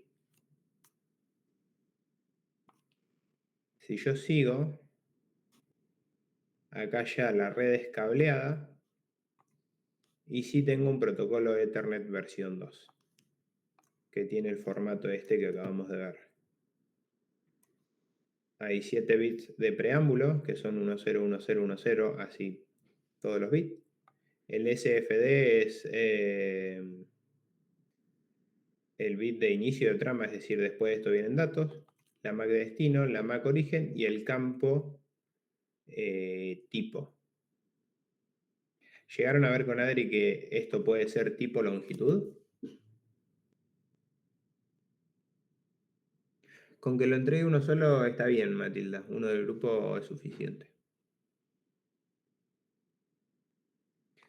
Si yo sigo, acá ya la red es cableada y sí tengo un protocolo Ethernet versión 2 que tiene el formato este que acabamos de ver. Hay 7 bits de preámbulo, que son 101010, así todos los bits. El SFD es el bit de inicio de trama, es decir, después de esto vienen datos, la MAC de destino, la MAC origen y el campo tipo. ¿Llegaron a ver con Adri que esto puede ser tipo longitud? Con que lo entregue uno solo está bien, Matilda. Uno del grupo es suficiente.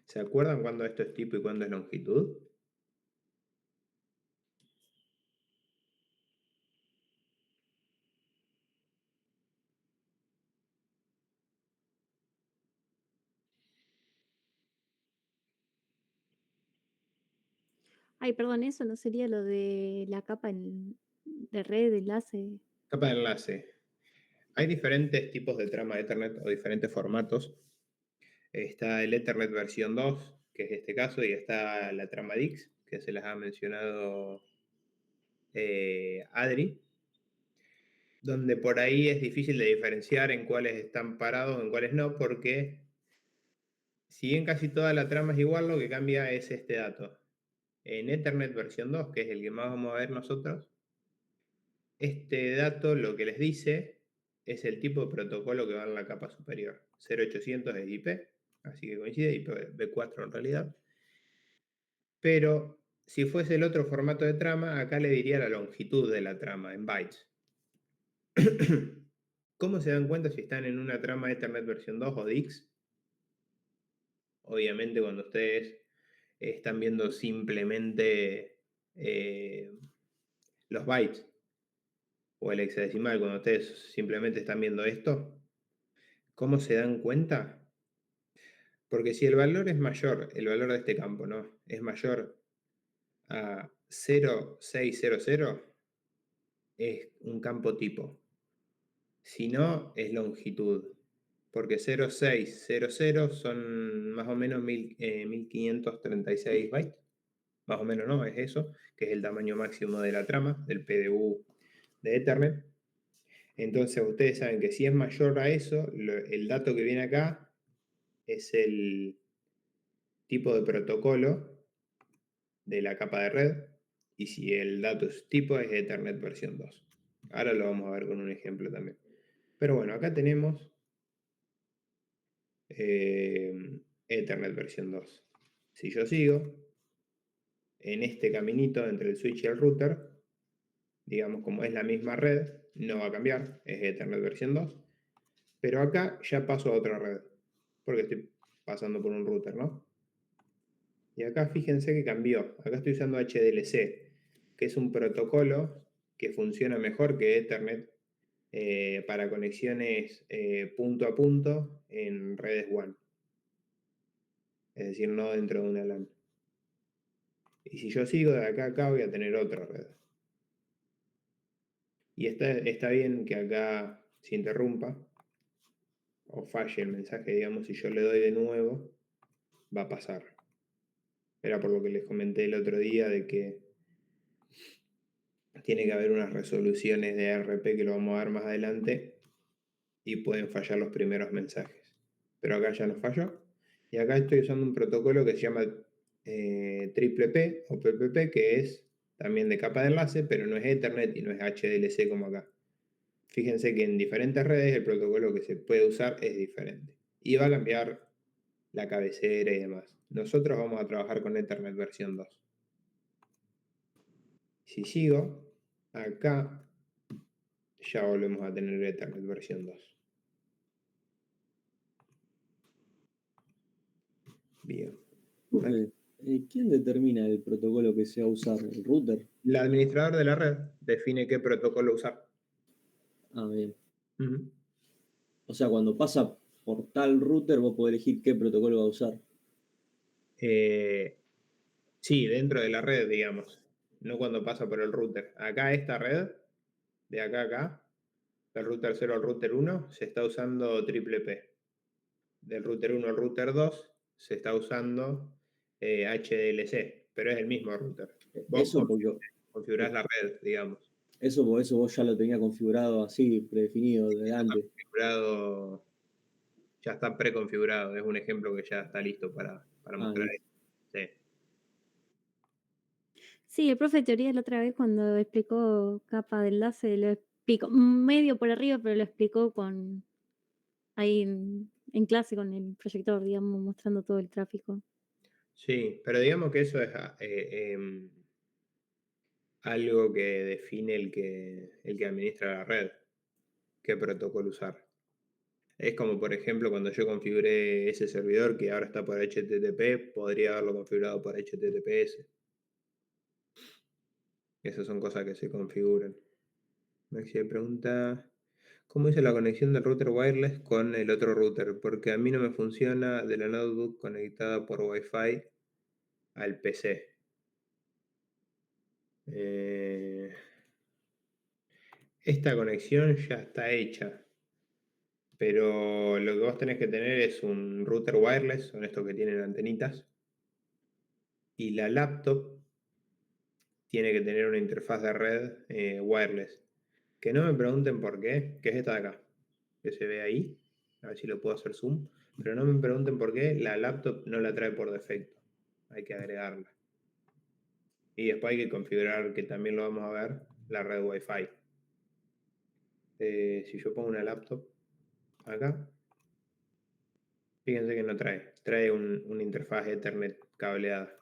¿Se acuerdan cuándo esto es tipo y cuándo es longitud? Ay, perdón, eso no sería lo de la capa de red, de enlace. Capa de enlace. Hay diferentes tipos de trama de Ethernet o diferentes formatos. Está el Ethernet versión 2, que es este caso, y está la trama DIX, que se las ha mencionado Adri, donde por ahí es difícil de diferenciar en cuáles están parados o en cuáles no, porque si bien casi toda la trama es igual, lo que cambia es este dato. En Ethernet versión 2, que es el que más vamos a ver nosotros, este dato lo que les dice es el tipo de protocolo que va en la capa superior. 0800 es IP, así que coincide, IPv4 en realidad. Pero si fuese el otro formato de trama, acá le diría la longitud de la trama en bytes. ¿Cómo se dan cuenta si están en una trama Ethernet versión 2 o DIX? Obviamente cuando ustedes están viendo simplemente los bytes o el hexadecimal, cuando ustedes simplemente están viendo esto, ¿cómo se dan cuenta? Porque si el valor es mayor, el valor de este campo, ¿no? Es mayor a 0600, es un campo tipo. Si no, es longitud. Porque 0600 son más o menos 1536 bytes. Más o menos, ¿no? Es eso, que es el tamaño máximo de la trama, del PDU de Ethernet. Entonces ustedes saben que si es mayor a eso, el dato que viene acá es el tipo de protocolo de la capa de red, y si el dato es tipo es Ethernet versión 2. Ahora lo vamos a ver con un ejemplo también. Pero bueno, acá tenemos Ethernet versión 2. Si yo sigo en este caminito entre el switch y el router, digamos como es la misma red, no va a cambiar, es Ethernet versión 2, pero acá ya paso a otra red, porque estoy pasando por un router, ¿no? Y acá fíjense que cambió, acá estoy usando HDLC, que es un protocolo que funciona mejor que Ethernet para conexiones punto a punto en redes WAN, es decir, no dentro de una LAN. Y si yo sigo de acá a acá voy a tener otra red. Y está bien que acá se interrumpa o falle el mensaje, digamos, si yo le doy de nuevo, va a pasar. Era por lo que les comenté el otro día de que tiene que haber unas resoluciones de ARP que lo vamos a ver más adelante y pueden fallar los primeros mensajes. Pero acá ya no falló. Y acá estoy usando un protocolo que se llama triple P o PPP, que es también de capa de enlace, pero no es Ethernet y no es HDLC como acá. Fíjense que en diferentes redes el protocolo que se puede usar es diferente. Y va a cambiar la cabecera y demás. Nosotros vamos a trabajar con Ethernet versión 2. Si sigo, acá ya volvemos a tener Ethernet versión 2. Bien. Ok. ¿Quién determina el protocolo que se va a usar? ¿El router? El administrador de la red define qué protocolo usar. Ah, bien. Ujú. O sea, cuando pasa por tal router, vos podés elegir qué protocolo va a usar. Sí, dentro de la red, digamos. No cuando pasa por el router. Acá esta red, de acá a acá, del router 0 al router 1, se está usando triple P. Del router 1 al router 2 se está usando HDLC, pero es el mismo router. Vos Eso porque, configurás la red, digamos. eso vos ya lo tenías configurado así, predefinido de antes. Configurado, ya está preconfigurado. Es un ejemplo que ya está listo para mostrar. Listo. Sí. Sí, el profe de teoría la otra vez cuando explicó capa de enlace, lo explicó medio por arriba, pero lo explicó con ahí en clase con el proyector, digamos, mostrando todo el tráfico. Sí, pero digamos que eso es algo que define el que administra la red, qué protocolo usar. Es como, por ejemplo, cuando yo configuré ese servidor que ahora está por HTTP, podría haberlo configurado por HTTPS. Esas son cosas que se configuran. Maxi me pregunta, ¿cómo hice la conexión del router wireless con el otro router? Porque a mí no me funciona de la notebook conectada por Wi-Fi al PC. Esta conexión ya está hecha, pero lo que vos tenés que tener es un router wireless, son estos que tienen antenitas, y la laptop tiene que tener una interfaz de red wireless. Que no me pregunten por qué, que es esta de acá, que se ve ahí, a ver si lo puedo hacer zoom, pero no me pregunten por qué la laptop no la trae por defecto, hay que agregarla. Y después hay que configurar, que también lo vamos a ver, la red Wi-Fi. Si yo pongo una laptop acá, fíjense que no trae una interfaz Ethernet cableada.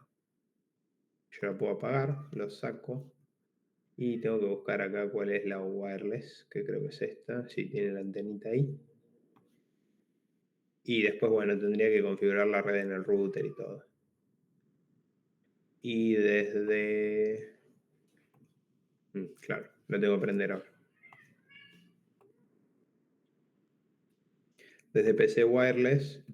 Yo la puedo apagar, lo saco y tengo que buscar acá cuál es la wireless, que creo que es esta, si tiene la antenita ahí. Y después, bueno, tendría que configurar la red en el router y todo. Y desde... claro, lo tengo que aprender ahora. Desde PC Wireless,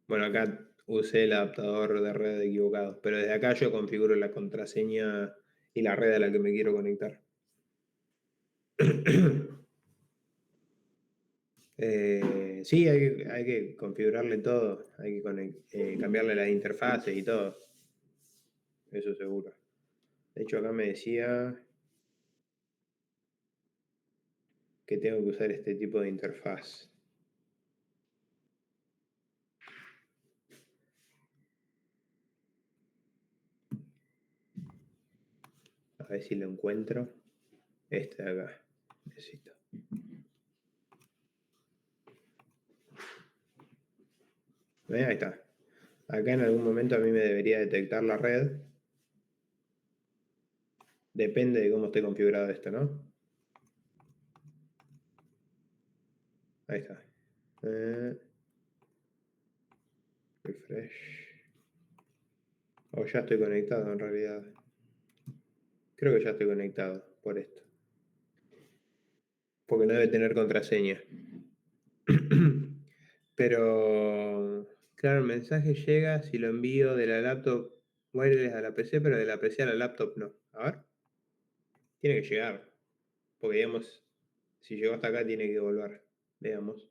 bueno, acá usé el adaptador de red equivocado, pero desde acá yo configuro la contraseña y la red a la que me quiero conectar. Sí, hay que configurarle todo, hay que cambiarle las interfaces y todo. Eso seguro. De hecho, acá me decía que tengo que usar este tipo de interfaz. A ver si lo encuentro. Este de acá. Necesito. Ahí está. Acá en algún momento a mí me debería detectar la red. Depende de cómo esté configurado esto, ¿no? Ahí está. Refresh. O ya estoy conectado en realidad. Creo que ya estoy conectado por esto. Porque no debe tener contraseña. Pero, claro, el mensaje llega si lo envío de la laptop wireless a la PC, pero de la PC a la laptop no. A ver. Tiene que llegar. Porque, digamos, si llegó hasta acá tiene que volver. Veamos.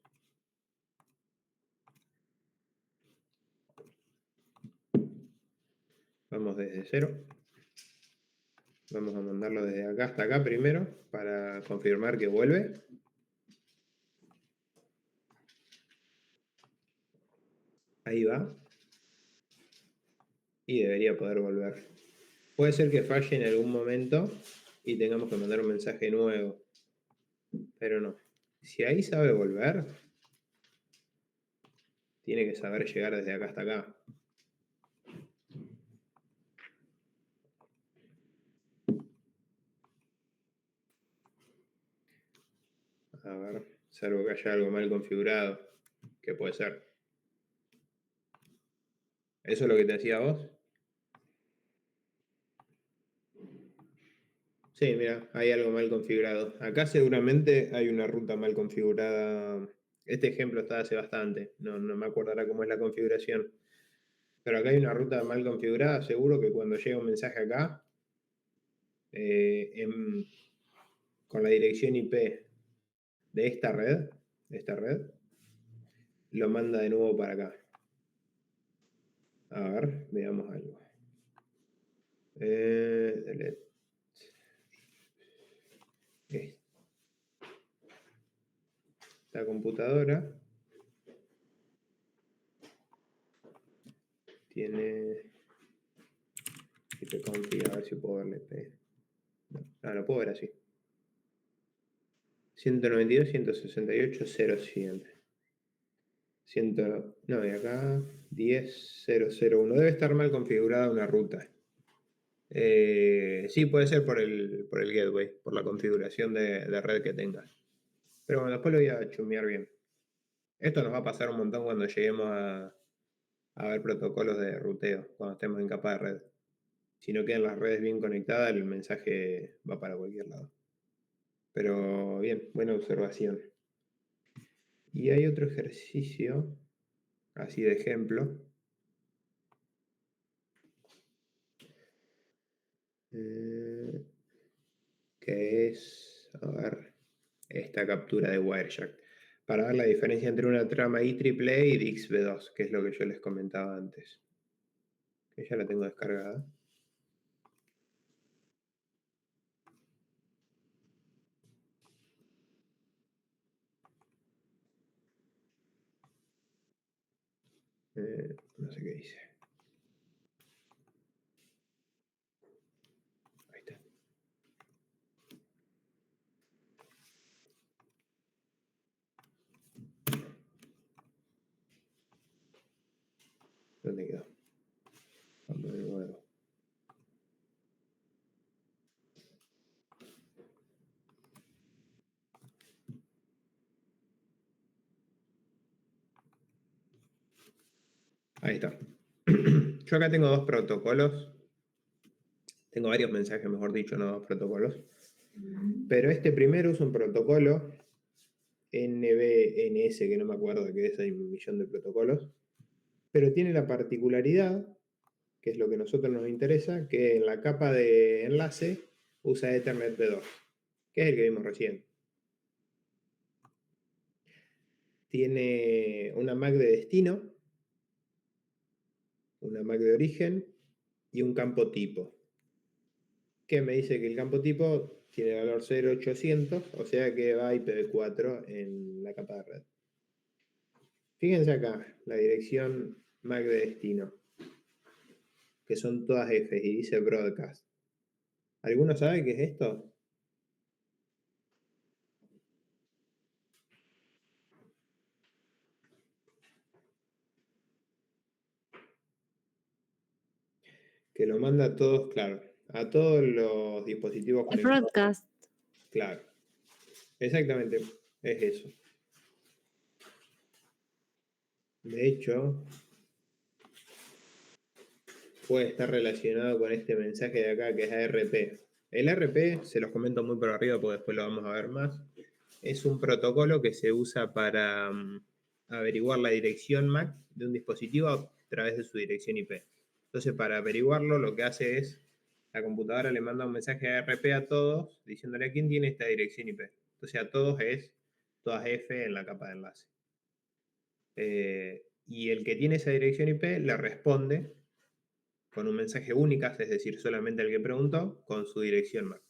Vamos desde cero. Vamos a mandarlo desde acá hasta acá primero para confirmar que vuelve. Ahí va. Y debería poder volver. Puede ser que falle en algún momento y tengamos que mandar un mensaje nuevo. Pero no. Si ahí sabe volver, tiene que saber llegar desde acá hasta acá. A ver, salvo que haya algo mal configurado. ¿Qué puede ser? ¿Eso es lo que te decía vos? Sí, mira, hay algo mal configurado. Acá seguramente hay una ruta mal configurada. Este ejemplo está hace bastante. No me acuerdo ahora cómo es la configuración. Pero acá hay una ruta mal configurada. Seguro que cuando llega un mensaje acá, con la dirección IP de esta red, lo manda de nuevo para acá. A ver, veamos algo. Delete. Esta computadora tiene ipconfig, a ver si puedo verle IP. No, lo puedo ver así. 192.168.0.100. No, y acá 10.0.0.1. Debe estar mal configurada una ruta. Sí, puede ser por el gateway, por la configuración de red que tengas. Pero bueno, después lo voy a chumear bien. Esto nos va a pasar un montón cuando lleguemos a ver protocolos de ruteo, cuando estemos en capa de red. Si no quedan las redes bien conectadas, el mensaje va para cualquier lado. Pero bien, buena observación. Y hay otro ejercicio, así de ejemplo. Que es, a ver, esta captura de Wireshark. Para ver la diferencia entre una trama IEEE y DixB2, que es lo que yo les comentaba antes. Que ya la tengo descargada. No sé qué dice. Ahí está. ¿Dónde quedó? Vamos de nuevo. Ahí está. Yo acá tengo dos protocolos. Tengo varios mensajes, mejor dicho, no dos protocolos. Pero este primero es un protocolo NBNS, que no me acuerdo que es, hay un millón de protocolos. Pero tiene la particularidad, que es lo que a nosotros nos interesa, que en la capa de enlace usa Ethernet V2, que es el que vimos recién. Tiene una MAC de destino, una MAC de origen y un campo tipo, que me dice que el campo tipo tiene valor 0800, o sea que va a IPv4 en la capa de red. Fíjense acá, la dirección MAC de destino, que son todas F y dice broadcast. ¿Alguno sabe qué es esto? Que lo manda a todos, claro, a todos los dispositivos El conectados. broadcast. Claro, exactamente, es eso. De hecho, puede estar relacionado con este mensaje de acá que es ARP. El ARP, se los comento muy por arriba porque después lo vamos a ver más, es un protocolo que se usa para averiguar la dirección MAC de un dispositivo a través de su dirección IP. Entonces, para averiguarlo, lo que hace es, la computadora le manda un mensaje ARP a todos diciéndole a quién tiene esta dirección IP. Entonces, a todos es todas F en la capa de enlace. Y el que tiene esa dirección IP le responde con un mensaje únicas, es decir, solamente el que preguntó, con su dirección MAC.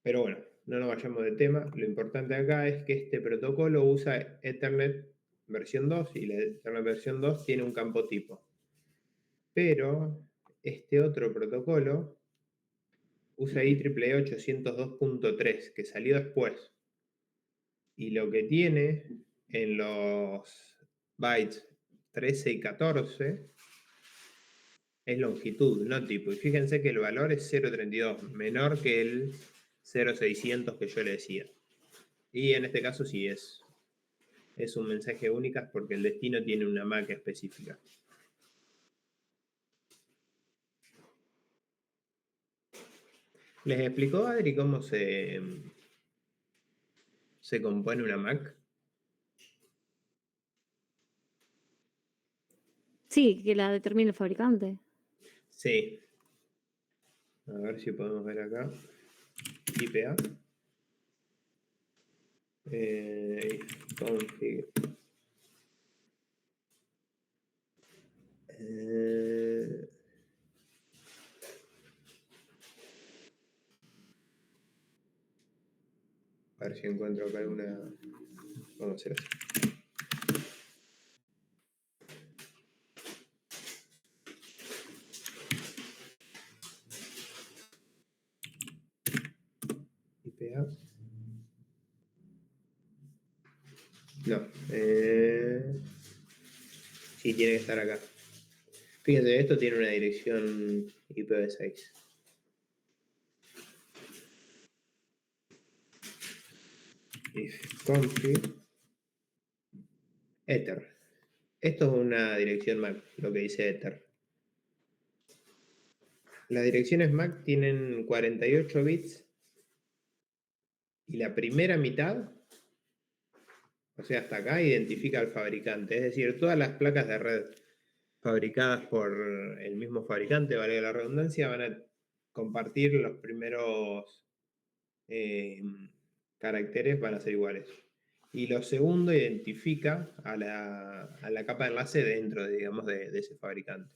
Pero bueno, no nos vayamos de tema. Lo importante acá es que este protocolo usa Ethernet versión 2 y la Ethernet versión 2 tiene un campo tipo. Pero este otro protocolo usa IEEE 802.3, que salió después. Y lo que tiene en los bytes 13 y 14 es longitud, no tipo. Y fíjense que el valor es 0.32, menor que el 0.600 que yo le decía. Y en este caso sí es un mensaje únicas porque el destino tiene una MAC específica. ¿Les explicó Adri cómo se compone una MAC? Sí, que la determine el fabricante. Sí. A ver si podemos ver acá. IPA. Config. A ver si encuentro acá alguna. Vamos a hacer así. IPA. No. Sí, tiene que estar acá. Fíjense, esto tiene una dirección IPv6. If config Ether. Esto es una dirección MAC, lo que dice Ether. Las direcciones MAC tienen 48 bits y la primera mitad, o sea, hasta acá, identifica al fabricante. Es decir, todas las placas de red fabricadas por el mismo fabricante, valga la redundancia, van a compartir los primeros caracteres, van a ser iguales. Y lo segundo identifica a la capa de enlace dentro, digamos, de ese fabricante.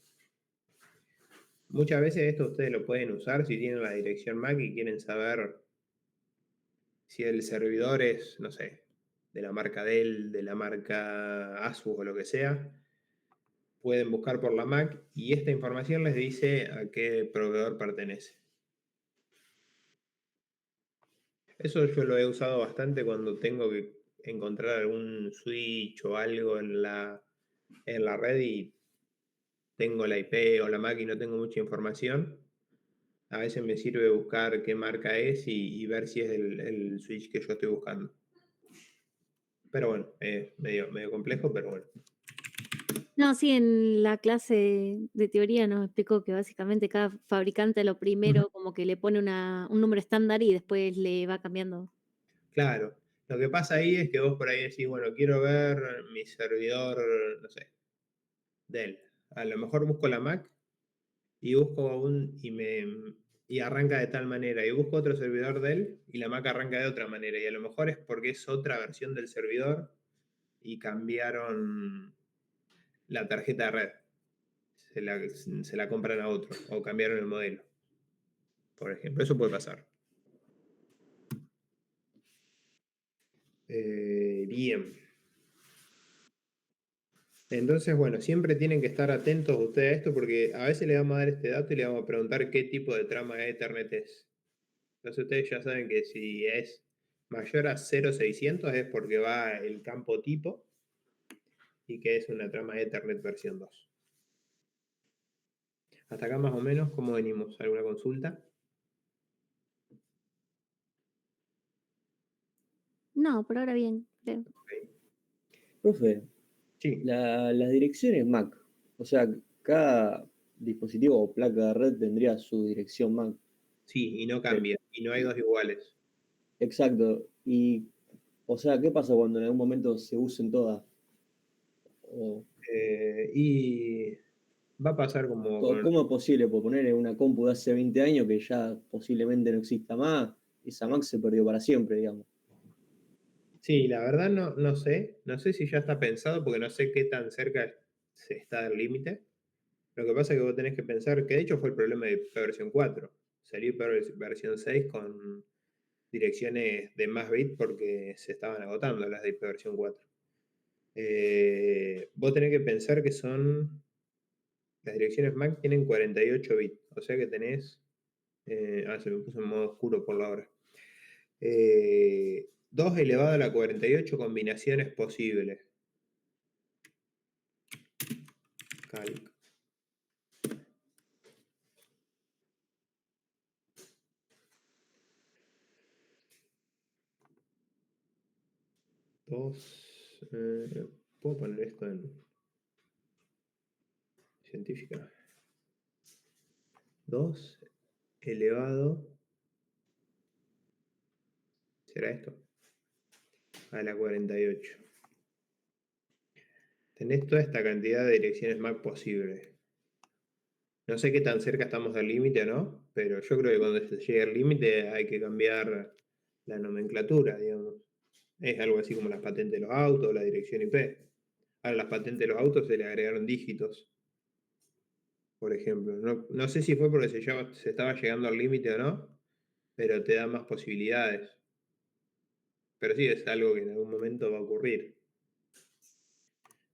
Muchas veces esto ustedes lo pueden usar si tienen la dirección MAC y quieren saber si el servidor es, no sé, de la marca Dell, de la marca Asus o lo que sea. Pueden buscar por la MAC y esta información les dice a qué proveedor pertenece. Eso yo lo he usado bastante cuando tengo que encontrar algún switch o algo en la red y tengo la IP o la MAC y no tengo mucha información. A veces me sirve buscar qué marca es y ver si es el switch que yo estoy buscando. Pero bueno, es medio complejo, pero bueno. No, sí, en la clase de teoría nos explicó que básicamente cada fabricante lo primero como que le pone un número estándar y después le va cambiando. Claro, lo que pasa ahí es que vos por ahí decís, bueno, quiero ver mi servidor, no sé, Dell. A lo mejor busco la Mac y busco y arranca de tal manera, y busco otro servidor Dell y la Mac arranca de otra manera, y a lo mejor es porque es otra versión del servidor y cambiaron la tarjeta de red. Se la compran a otro o cambiaron el modelo. Por ejemplo, eso puede pasar. Bien. Entonces, bueno, siempre tienen que estar atentos ustedes a esto porque a veces le vamos a dar este dato y le vamos a preguntar qué tipo de trama de Ethernet es. Entonces ustedes ya saben que si es mayor a 0.600 es porque va el campo tipo y que es una trama Ethernet versión 2. Hasta acá más o menos, ¿cómo venimos? ¿Alguna consulta? No, por ahora bien, creo. Ok. Profe, Sí, las direcciones MAC, o sea, cada dispositivo o placa de red tendría su dirección MAC. sí, y no Pero- cambia, y no hay dos iguales. exacto. Y, o sea, ¿qué pasa cuando en algún momento se usen todas? O, Y va a pasar como con... ¿Cómo es posible? Por poner en una compu de hace 20 años que ya posiblemente no exista más, esa MAC se perdió para siempre, digamos. Sí, la verdad no sé si ya está pensado porque no sé qué tan cerca se está del límite. Lo que pasa es que vos tenés que pensar que de hecho fue el problema de IPv versión 4. Salió IPv versión 6 con direcciones de más bits porque se estaban agotando las de IPv versión 4. Vos tenés que pensar que las direcciones MAC tienen 48 bits, o sea que tenés... se me puso en modo oscuro por la hora. 2 elevado a la 48 combinaciones posibles. Calc. Dos. ¿Puedo poner esto en científica? 2 elevado. ¿Será esto? A la 48. Tenés toda esta cantidad de direcciones MAC posibles. No sé qué tan cerca estamos del límite o no, pero yo creo que cuando se llegue al límite hay que cambiar la nomenclatura, digamos. Es algo así como las patentes de los autos, la dirección IP. Ahora, las patentes de los autos se le agregaron dígitos, por ejemplo. No sé si fue porque se estaba llegando al límite o no, pero te da más posibilidades. Pero sí, es algo que en algún momento va a ocurrir.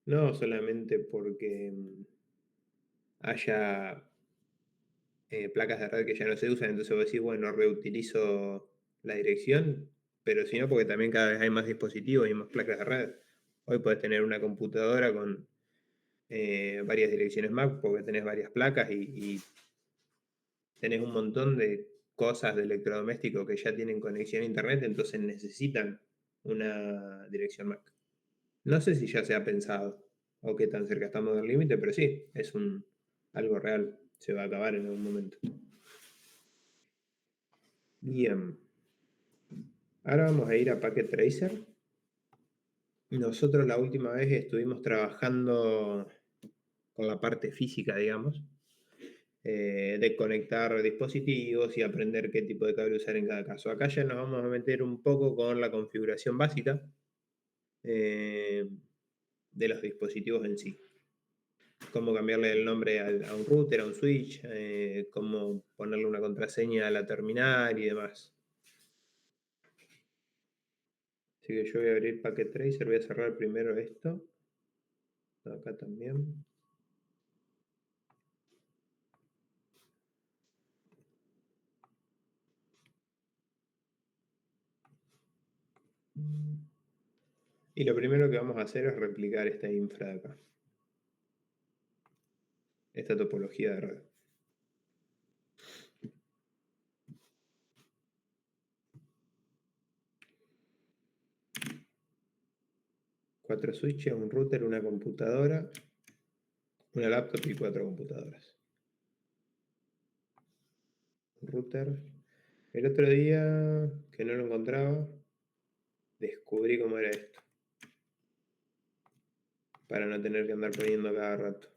No solamente porque haya placas de red que ya no se usan, entonces vos decís, bueno, reutilizo la dirección, pero sino porque también cada vez hay más dispositivos y más placas de red. Hoy podés tener una computadora con varias direcciones MAC porque tenés varias placas y tenés un montón de cosas de electrodomésticos que ya tienen conexión a internet, entonces necesitan una dirección MAC. No sé si ya se ha pensado o qué tan cerca estamos del límite, pero sí, es algo real. Se va a acabar en algún momento. Bien. Ahora vamos a ir a Packet Tracer. Nosotros la última vez estuvimos trabajando con la parte física, digamos, de conectar dispositivos y aprender qué tipo de cable usar en cada caso. Acá ya nos vamos a meter un poco con la configuración básica de los dispositivos en sí. Cómo cambiarle el nombre a un router, a un switch, cómo ponerle una contraseña a la terminal y demás. Así que yo voy a abrir Packet Tracer, voy a cerrar primero esto. Acá también. Y lo primero que vamos a hacer es replicar esta infra de acá. Esta topología de red. Cuatro switches, un router, una computadora, una laptop y 4 computadoras. Router. El otro día, que no lo encontraba, descubrí cómo era esto. Para no tener que andar poniendo cada rato.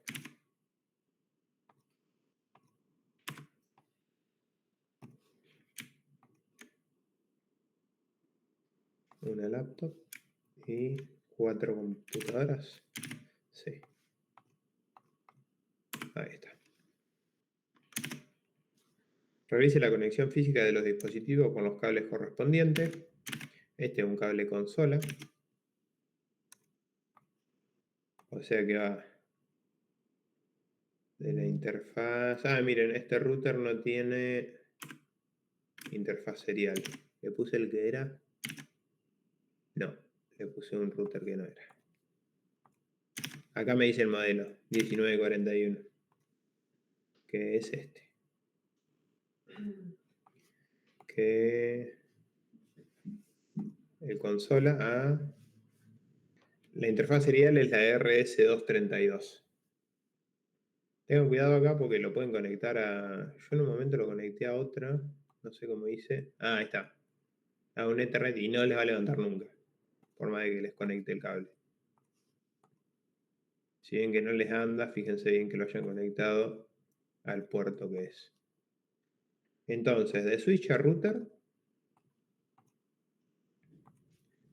Una laptop y 4 computadoras. Sí. Ahí está. Revise la conexión física de los dispositivos con los cables correspondientes. Este es un cable consola. O sea que va de la interfaz. Ah, miren, este router no tiene interfaz serial. Le puse el que era. No, le puse un router que no era. Acá me dice el modelo 1941, que es este. Que el consola a La interfaz serial es la RS232. Tengan cuidado acá porque lo pueden conectar a... Yo en un momento lo conecté a otra, no sé cómo hice. Ah, ahí está. A un Ethernet y no les va a levantar nunca, por más de que les conecte el cable. Si ven que no les anda, fíjense bien que lo hayan conectado al puerto que es. Entonces, de switch a router,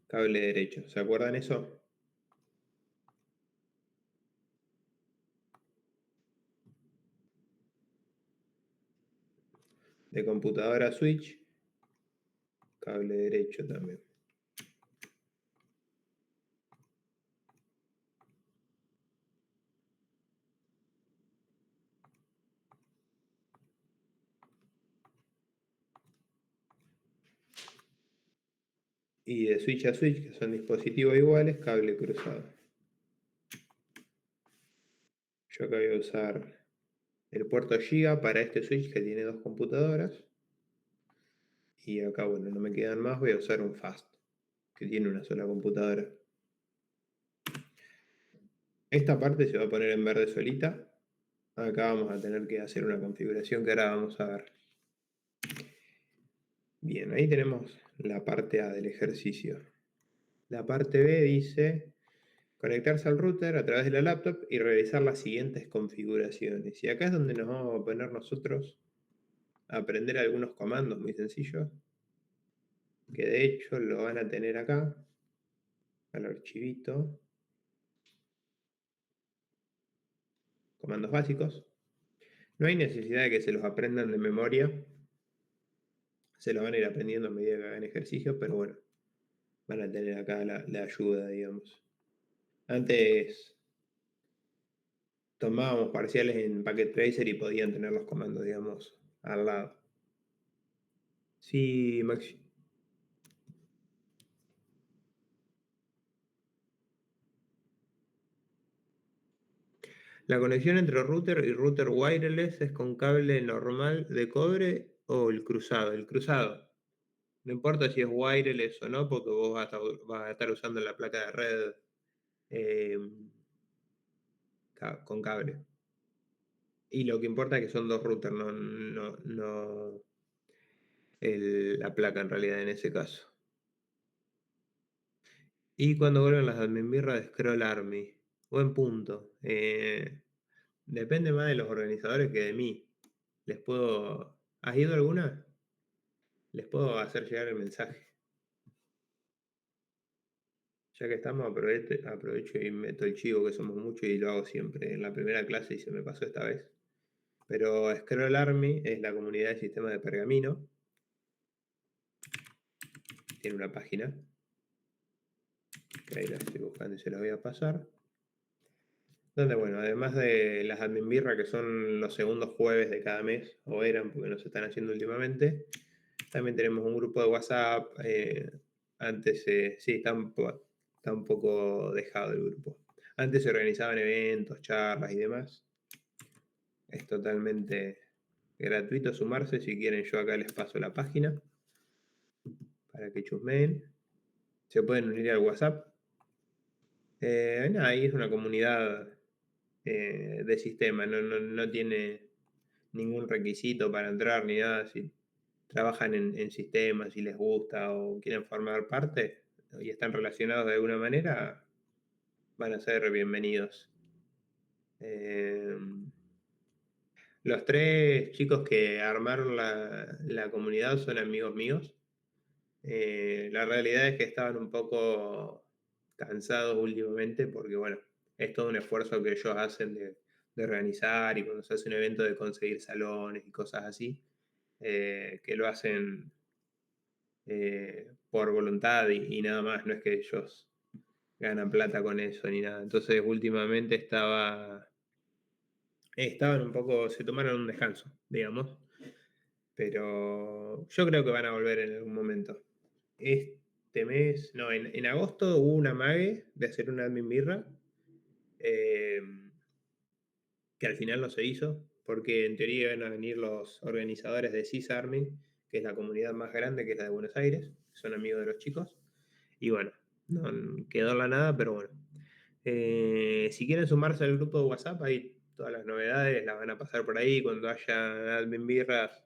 cable derecho. ¿Se acuerdan eso? De computadora a switch, cable derecho también. Y de switch a switch, que son dispositivos iguales, cable cruzado. Yo acá voy a usar el puerto Giga para este switch que tiene dos computadoras. Y acá, bueno, no me quedan más, voy a usar un Fast, que tiene una sola computadora. Esta parte se va a poner en verde solita. Acá vamos a tener que hacer una configuración que ahora vamos a ver. Bien, ahí tenemos la parte A del ejercicio. La parte B dice conectarse al router a través de la laptop y realizar las siguientes configuraciones. Y acá es donde nos vamos a poner nosotros a aprender algunos comandos muy sencillos, que de hecho lo van a tener acá, al archivito. Comandos básicos. No hay necesidad de que se los aprendan de memoria. Se los van a ir aprendiendo a medida que hagan ejercicio, pero bueno, van a tener acá la ayuda, digamos. Antes tomábamos parciales en Packet Tracer y podían tener los comandos, digamos, al lado. Sí, Maxi. La conexión entre router y router wireless es con cable normal de cobre o el cruzado. El cruzado. No importa si es wireless o no, porque vos vas a estar usando la placa de red con cable. Y lo que importa es que son dos routers, no la placa en realidad en ese caso. Y cuando vuelven las adminbirras de Scroll Army. Buen punto. Depende más de los organizadores que de mí. ¿Has ido alguna? Les puedo hacer llegar el mensaje. Ya que estamos, aprovecho y meto el chivo, que somos muchos y lo hago siempre. En la primera clase y se me pasó esta vez. Pero Scroll Army es la comunidad de sistemas de pergamino. Tiene una página. Que ahí la estoy buscando y se la voy a pasar. Donde, bueno, además de las admin birra, que son los segundos jueves de cada mes, o eran porque no se están haciendo últimamente, también tenemos un grupo de WhatsApp. Antes, sí, está un poco dejado el grupo. Antes se organizaban eventos, charlas y demás. Es totalmente gratuito sumarse. Si quieren, yo acá les paso la página para que chusmeen. Se pueden unir al WhatsApp. Ahí es una comunidad de sistema, no tiene ningún requisito para entrar ni nada. Si trabajan en sistemas, si les gusta o quieren formar parte y están relacionados de alguna manera, van a ser bienvenidos. Los tres chicos que armaron la comunidad son amigos míos. La realidad es que estaban un poco cansados últimamente porque, bueno, es todo un esfuerzo que ellos hacen de organizar, y cuando se hace un evento de conseguir salones y cosas así, que lo hacen por voluntad y nada más, no es que ellos ganan plata con eso ni nada. Entonces últimamente estaban un poco, se tomaron un descanso, digamos, pero yo creo que van a volver en algún momento. Este mes, no, en agosto hubo una mague de hacer una admin birra, que al final no se hizo, porque en teoría iban a venir los organizadores de CISARMY, que es la comunidad más grande, que es la de Buenos Aires, son amigos de los chicos, y bueno, no quedó la nada, pero bueno. Si quieren sumarse al grupo de WhatsApp, ahí todas las novedades las van a pasar por ahí. Cuando haya admin birras,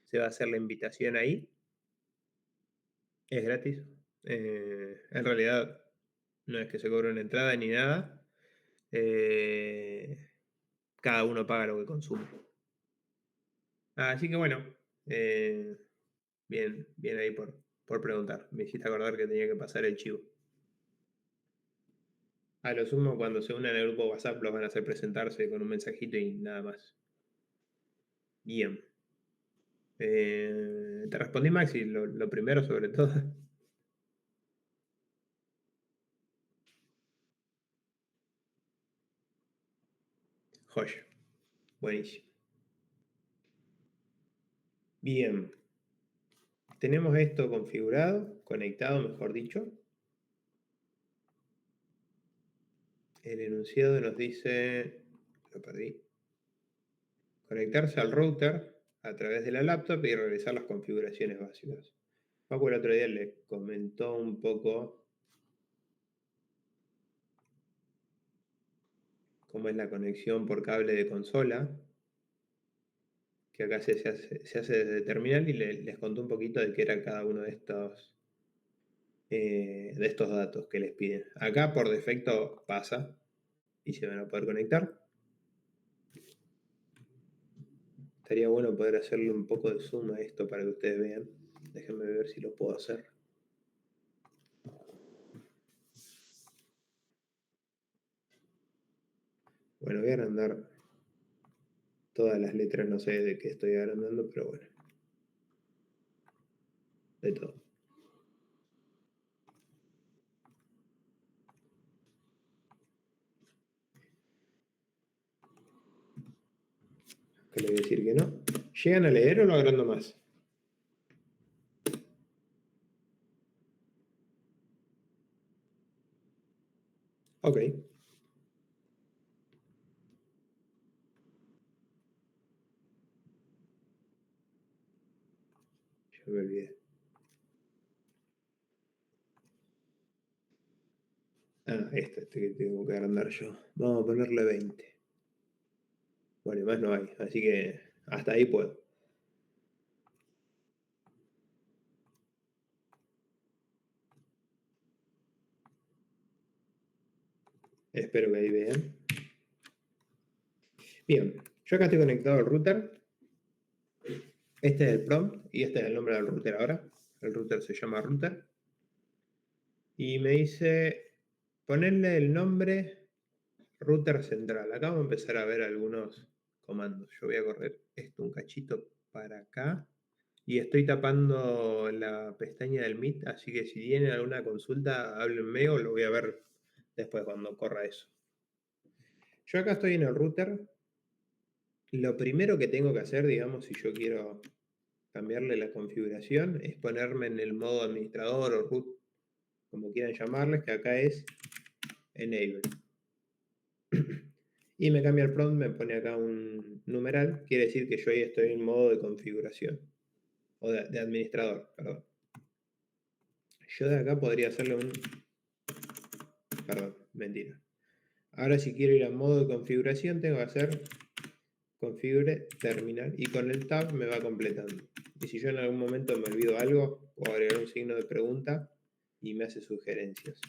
se va a hacer la invitación ahí. Es gratis. En realidad, no es que se cobre una entrada ni nada. Cada uno paga lo que consume. Así que bueno, bien ahí por preguntar. Me hiciste acordar que tenía que pasar el chivo. A lo sumo, cuando se unan al grupo WhatsApp, los van a hacer presentarse con un mensajito y nada más. Bien. Te respondí, Maxi, lo primero sobre todo. Joya. Buenísimo. Bien. Tenemos esto configurado, conectado, mejor dicho. El enunciado nos dice, lo perdí, conectarse al router a través de la laptop y realizar las configuraciones básicas. Paco el otro día le comentó un poco cómo es la conexión por cable de consola, que acá se hace desde terminal, y les contó un poquito de qué era cada uno de estos datos que les piden. Acá por defecto pasa y se van a poder conectar. Estaría bueno poder hacerle un poco de zoom a esto para que ustedes vean. Déjenme ver si lo puedo hacer. Bueno, voy a agrandar todas las letras, no sé de qué estoy agrandando, pero bueno. De todo. Que le voy a decir que no. ¿Llegan a leer o lo agrando más? Ok. Yo me olvidé. Este que tengo que agrandar yo. Vamos a ponerle 20. Bueno, y más no hay, así que hasta ahí puedo. Espero que ahí vean. Bien, yo acá estoy conectado al router. Este es el prompt y este es el nombre del router ahora. El router se llama router. Y me dice ponerle el nombre router central. Acá vamos a empezar a ver algunos comandos. Yo voy a correr esto un cachito para acá. Y estoy tapando la pestaña del Meet, así que si tienen alguna consulta, háblenme o lo voy a ver después cuando corra eso. Yo acá estoy en el router. Lo primero que tengo que hacer, digamos, si yo quiero cambiarle la configuración, es ponerme en el modo administrador o root, como quieran llamarles, que acá es Enable. Y me cambia el prompt, me pone acá un numeral, quiere decir que yo ahí estoy en modo de configuración, o de administrador, perdón. Yo de acá podría hacerle un... Perdón, mentira. Ahora si quiero ir a modo de configuración, tengo que hacer configure terminal y con el tab me va completando. Y si yo en algún momento me olvido algo, puedo agregar un signo de pregunta y me hace sugerencias.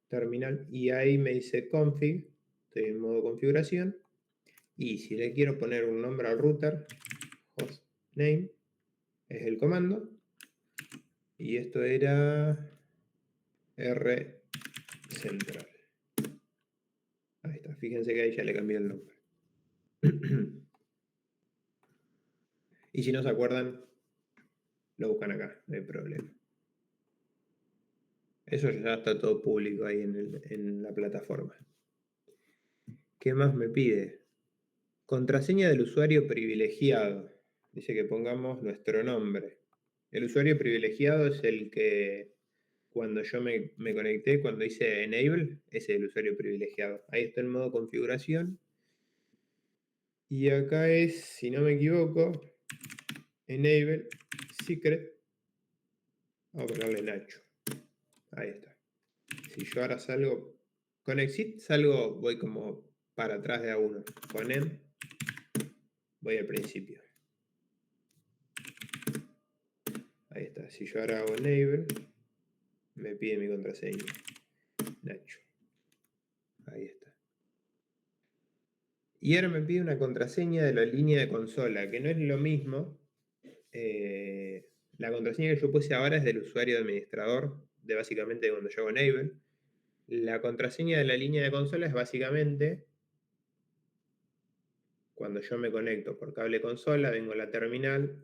Terminal, y ahí me dice config, estoy en modo configuración, y si le quiero poner un nombre al router, hostname es el comando, y esto era rcentral. Ahí está, fíjense que ahí ya le cambié el nombre. Y si no se acuerdan, lo buscan acá, no hay problema. Eso ya está todo público ahí en la plataforma. ¿Qué más me pide? Contraseña del usuario privilegiado. Dice que pongamos nuestro nombre. El usuario privilegiado es el que cuando yo me conecté, cuando hice enable, ese es el usuario privilegiado. Ahí está el modo configuración. Y acá es, si no me equivoco, enable secret. Vamos a ponerle Nacho. Ahí está. Si yo ahora salgo Con exit salgo, voy como para atrás de A1. Con em, voy al principio. Ahí está. Si yo ahora hago enable, me pide mi contraseña. Nacho. Ahí está. Y ahora me pide una contraseña de la línea de consola, que no es lo mismo. La contraseña que yo puse ahora es del usuario de administrador, de básicamente cuando yo hago enable. La contraseña de la línea de consola es básicamente cuando yo me conecto por cable consola, vengo a la terminal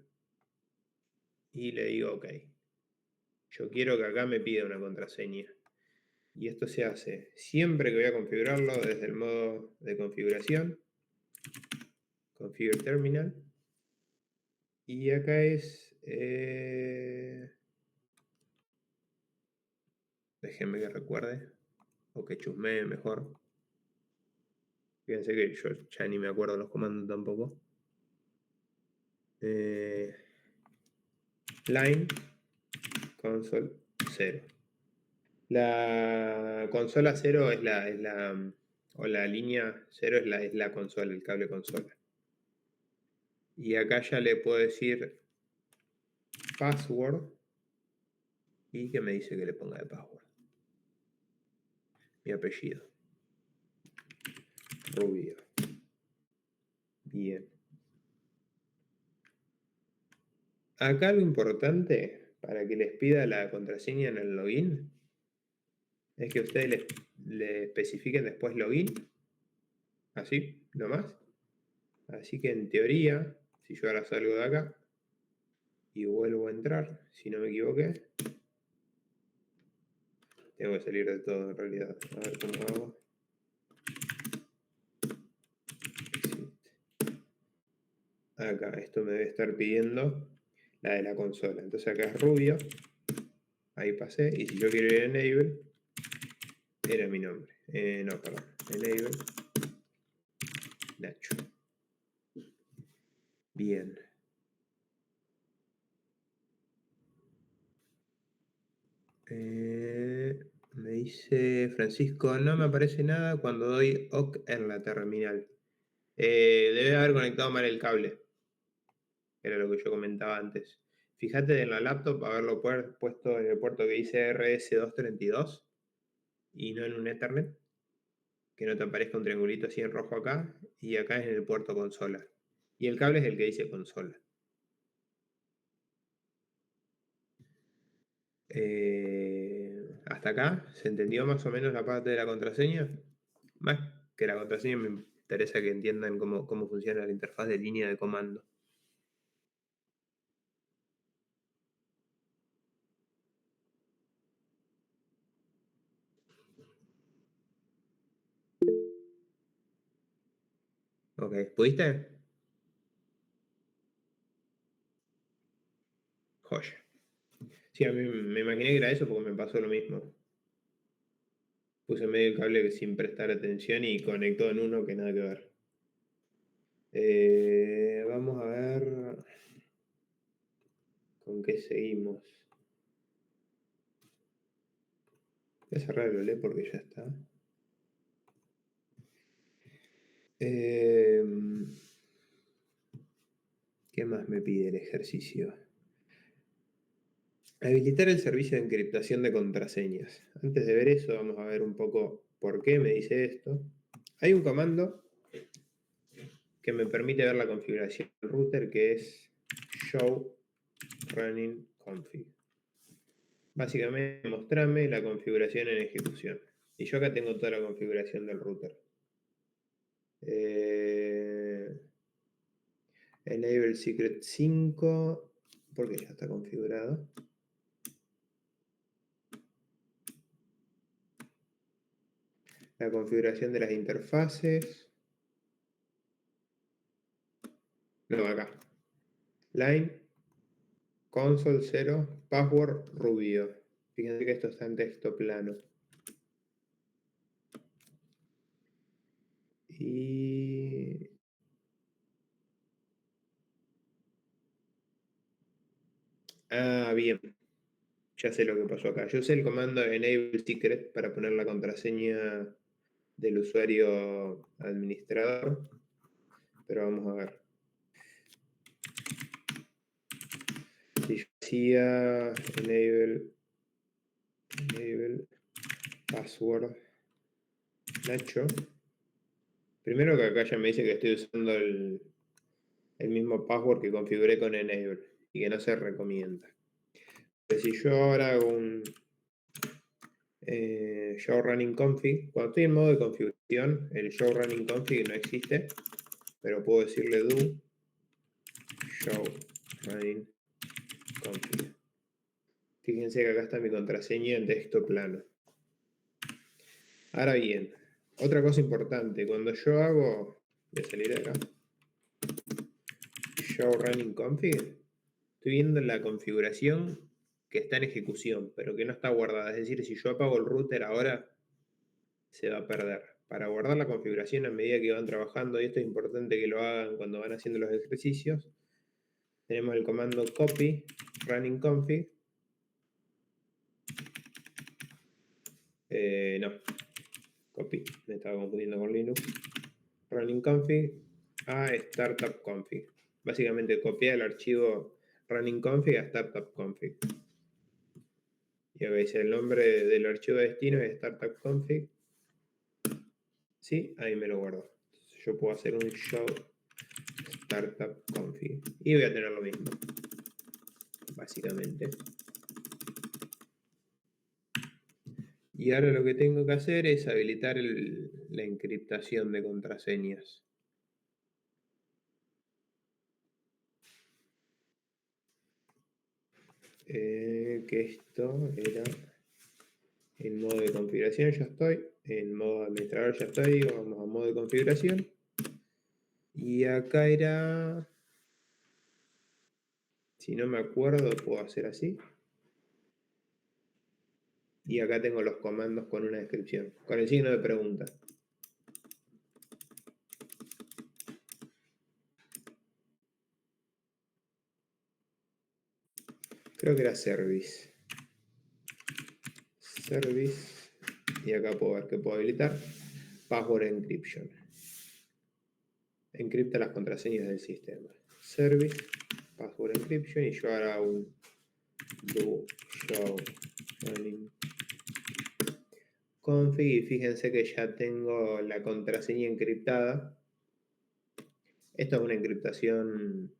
y le digo OK. Yo quiero que acá me pida una contraseña. Y esto se hace siempre que voy a configurarlo desde el modo de configuración. Configure terminal. Y acá es... déjenme que recuerde. O que chusmee mejor. Fíjense que yo ya ni me acuerdo los comandos tampoco. Line console 0. La consola 0 o la línea 0 es la consola, el cable consola. Y acá ya le puedo decir password y que me dice que le ponga de password. Mi apellido. Rubio. Bien. Acá lo importante para que les pida la contraseña en el login es que ustedes le especifiquen después login. Así, nomás. Así que en teoría, si yo ahora salgo de acá y vuelvo a entrar, si no me equivoqué, tengo que salir de todo en realidad. A ver cómo hago. Exit. Acá, esto me debe estar pidiendo la de la consola. Entonces acá es rubio. Ahí pasé. Y si yo quiero ir a enable, era mi nombre. No, perdón. Enable. Nacho. Bien. Me dice Francisco, no me aparece nada cuando doy OK en la terminal. Debe haber conectado mal el cable. Era lo que yo comentaba antes. Fíjate en la laptop haberlo puesto en el puerto que dice RS232 y no en un Ethernet. Que no te aparezca un triangulito así en rojo acá y acá es en el puerto consola. Y el cable es el que dice consola. Hasta acá, ¿se entendió más o menos la parte de la contraseña? Más que la contraseña me interesa que entiendan cómo funciona la interfaz de línea de comando. Ok, ¿pudiste? Joya. Sí, a mí me imaginé que era eso porque me pasó lo mismo. Puse medio el cable sin prestar atención y conectó en uno que nada que ver. Vamos a ver con qué seguimos. Voy a cerrar el olé porque ya está. ¿Qué más me pide el ejercicio? Habilitar el servicio de encriptación de contraseñas. Antes de ver eso, vamos a ver un poco por qué me dice esto. Hay un comando que me permite ver la configuración del router que es show running config. Básicamente, mostrame la configuración en ejecución. Y yo acá tengo toda la configuración del router. Enable secret 5, porque ya está configurado. La configuración de las interfaces. No, acá. Line, console 0, password rubio. Fíjense que esto está en texto plano. Y... ah, bien. Ya sé lo que pasó acá. Yo usé el comando enable secret para poner la contraseña del usuario administrador, pero vamos a ver. Si yo hacía enable password Nacho, primero que acá ya me dice que estoy usando el mismo password que configuré con enable y que no se recomienda. Pero si yo ahora hago un show running config, cuando estoy en modo de configuración, el show running config no existe, pero puedo decirle do show running config. Fíjense que acá está mi contraseña en texto plano. Ahora bien, otra cosa importante, cuando yo hago, voy a salir de acá, show running config, estoy viendo la configuración que está en ejecución, pero que no está guardada. Es decir, si yo apago el router ahora, se va a perder. Para guardar la configuración a medida que van trabajando, y esto es importante que lo hagan cuando van haciendo los ejercicios, tenemos el comando copy running config. No, copy, me estaba confundiendo con Linux. Running config a startup config. Básicamente copiar el archivo running config a startup config. Y acá dice el nombre del archivo de destino es startup config. Sí, ahí me lo guardo. Entonces yo puedo hacer un show startup config y voy a tener lo mismo, básicamente. Y ahora lo que tengo que hacer es habilitar la encriptación de contraseñas. Que esto era en modo de configuración, ya estoy. En modo administrador ya estoy. Vamos a modo de configuración. Y acá era, si no me acuerdo, puedo hacer así. Y acá tengo los comandos con una descripción, con el signo de pregunta. Creo que era service. Service. Y acá puedo ver que puedo habilitar password encryption. Encripta las contraseñas del sistema. Service, password encryption. Y yo ahora un do show running config. Y fíjense que ya tengo la contraseña encriptada. Esto es una encriptación,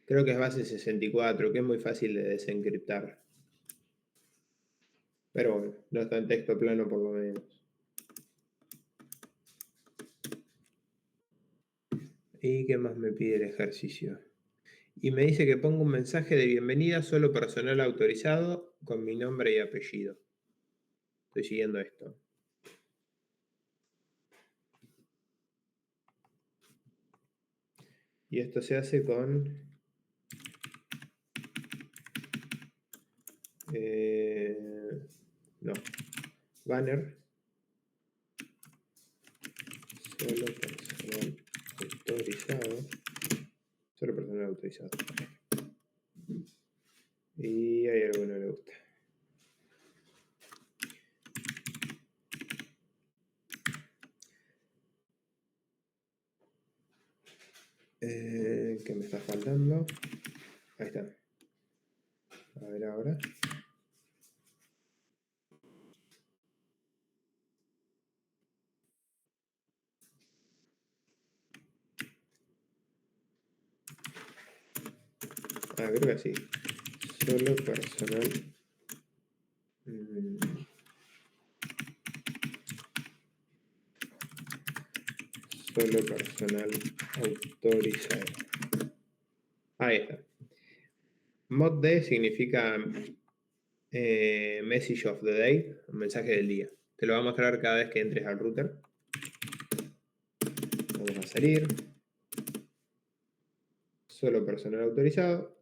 creo que es base 64, que es muy fácil de desencriptar. Pero bueno, no está en texto plano por lo menos. ¿Y qué más me pide el ejercicio? Y me dice que ponga un mensaje de bienvenida solo personal autorizado con mi nombre y apellido. Estoy siguiendo esto. Y esto se hace con no, banner solo personal autorizado. Solo personal autorizado. Y hay algo que no le gusta. ¿Qué me está faltando? Ahí está. A ver ahora. Creo que sí. Solo personal. Solo personal autorizado. Ahí está. Mod D significa message of the day, un mensaje del día. Te lo va a mostrar cada vez que entres al router. Vamos a salir. Solo personal autorizado.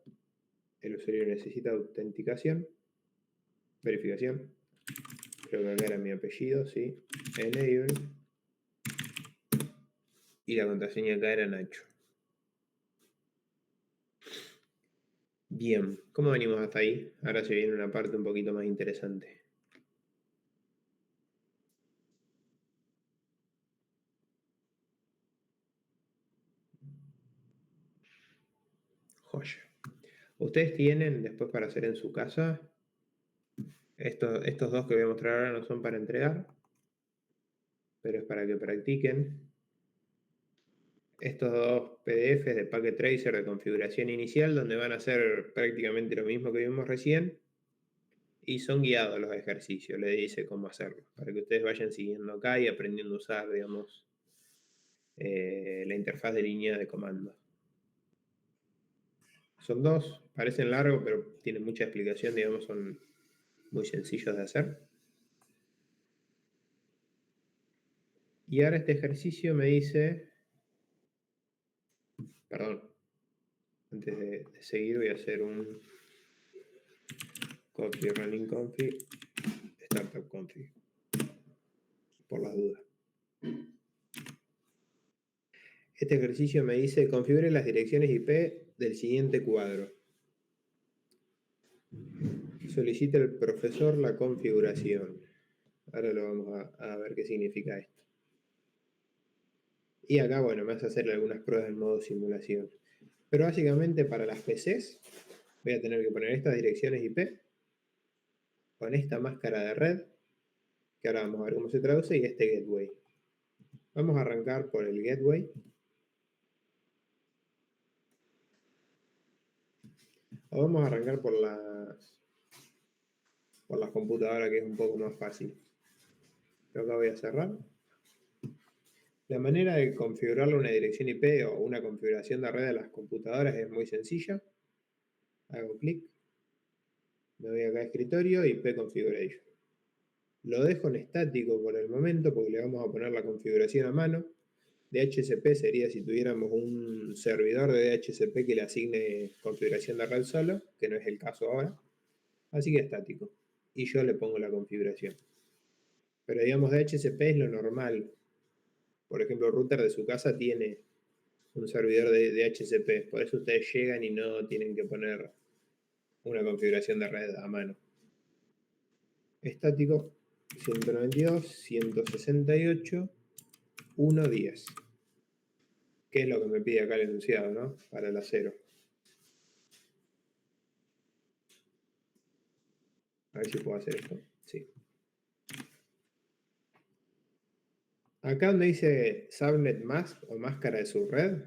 El usuario necesita autenticación. Verificación. Creo que acá era mi apellido, sí. Enable. Y la contraseña acá era Nacho. Bien, ¿cómo venimos hasta ahí? Ahora se viene una parte un poquito más interesante. Joya. Ustedes tienen, después para hacer en su casa, estos dos que voy a mostrar ahora no son para entregar, pero es para que practiquen. Estos dos PDFs de Packet Tracer de configuración inicial, donde van a hacer prácticamente lo mismo que vimos recién, y son guiados los ejercicios, le dice cómo hacerlo, para que ustedes vayan siguiendo acá y aprendiendo a usar, digamos, la interfaz de línea de comando. Son dos, parecen largos, pero tienen mucha explicación, digamos, son muy sencillos de hacer. Y ahora este ejercicio me dice, perdón, antes de seguir voy a hacer un config running config, startup config, por las dudas. Este ejercicio me dice, configure las direcciones IP del siguiente cuadro. Solicita el profesor la configuración. Ahora lo vamos a ver qué significa esto. Y acá, bueno, me hace hacer algunas pruebas en modo simulación. Pero básicamente para las PCs voy a tener que poner estas direcciones IP con esta máscara de red, que ahora vamos a ver cómo se traduce, y este gateway. Vamos a arrancar por el gateway. O vamos a arrancar por las computadoras, que es un poco más fácil. Pero acá voy a cerrar. La manera de configurarle una dirección IP o una configuración de red a las computadoras es muy sencilla. Hago clic, me voy acá a escritorio, IP configuration. Lo dejo en estático por el momento porque le vamos a poner la configuración a mano. DHCP sería si tuviéramos un servidor de DHCP que le asigne configuración de red solo, que no es el caso ahora. Así que estático. Y yo le pongo la configuración. Pero digamos, DHCP es lo normal. Por ejemplo, el router de su casa tiene un servidor de DHCP. Por eso ustedes llegan y no tienen que poner una configuración de red a mano. Estático 192.168.1.10. Que es lo que me pide acá el enunciado, ¿no? Para el acero. A ver si puedo hacer esto. Sí. Acá donde dice Subnet Mask o máscara de subred,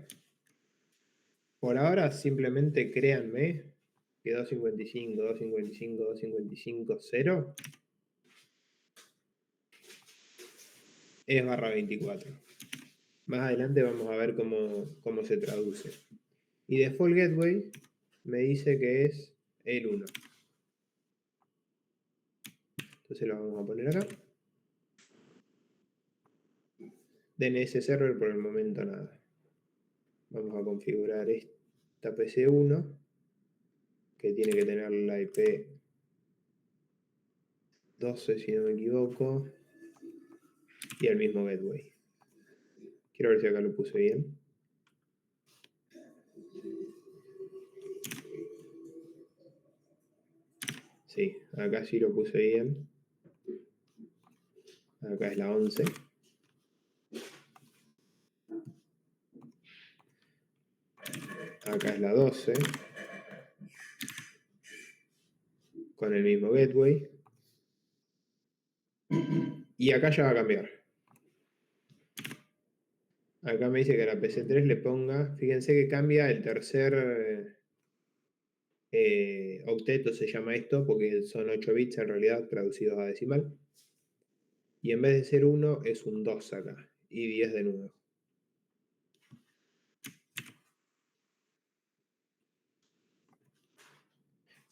por ahora simplemente créanme que 255.255.255.0 es /24. Más adelante vamos a ver cómo se traduce. Y default gateway me dice que es el 1. Entonces lo vamos a poner acá. DNS server por el momento nada. Vamos a configurar esta PC1, que tiene que tener la IP 12 si no me equivoco, y el mismo gateway. Quiero ver si acá lo puse bien. Sí, acá sí lo puse bien. Acá es la 11. Acá es la 12. Con el mismo gateway. Y acá ya va a cambiar. Acá me dice que a la PC3 le ponga, fíjense que cambia el tercer octeto, se llama esto, porque son 8 bits en realidad traducidos a decimal. Y en vez de ser 1 es un 2 acá, y 10 de nuevo.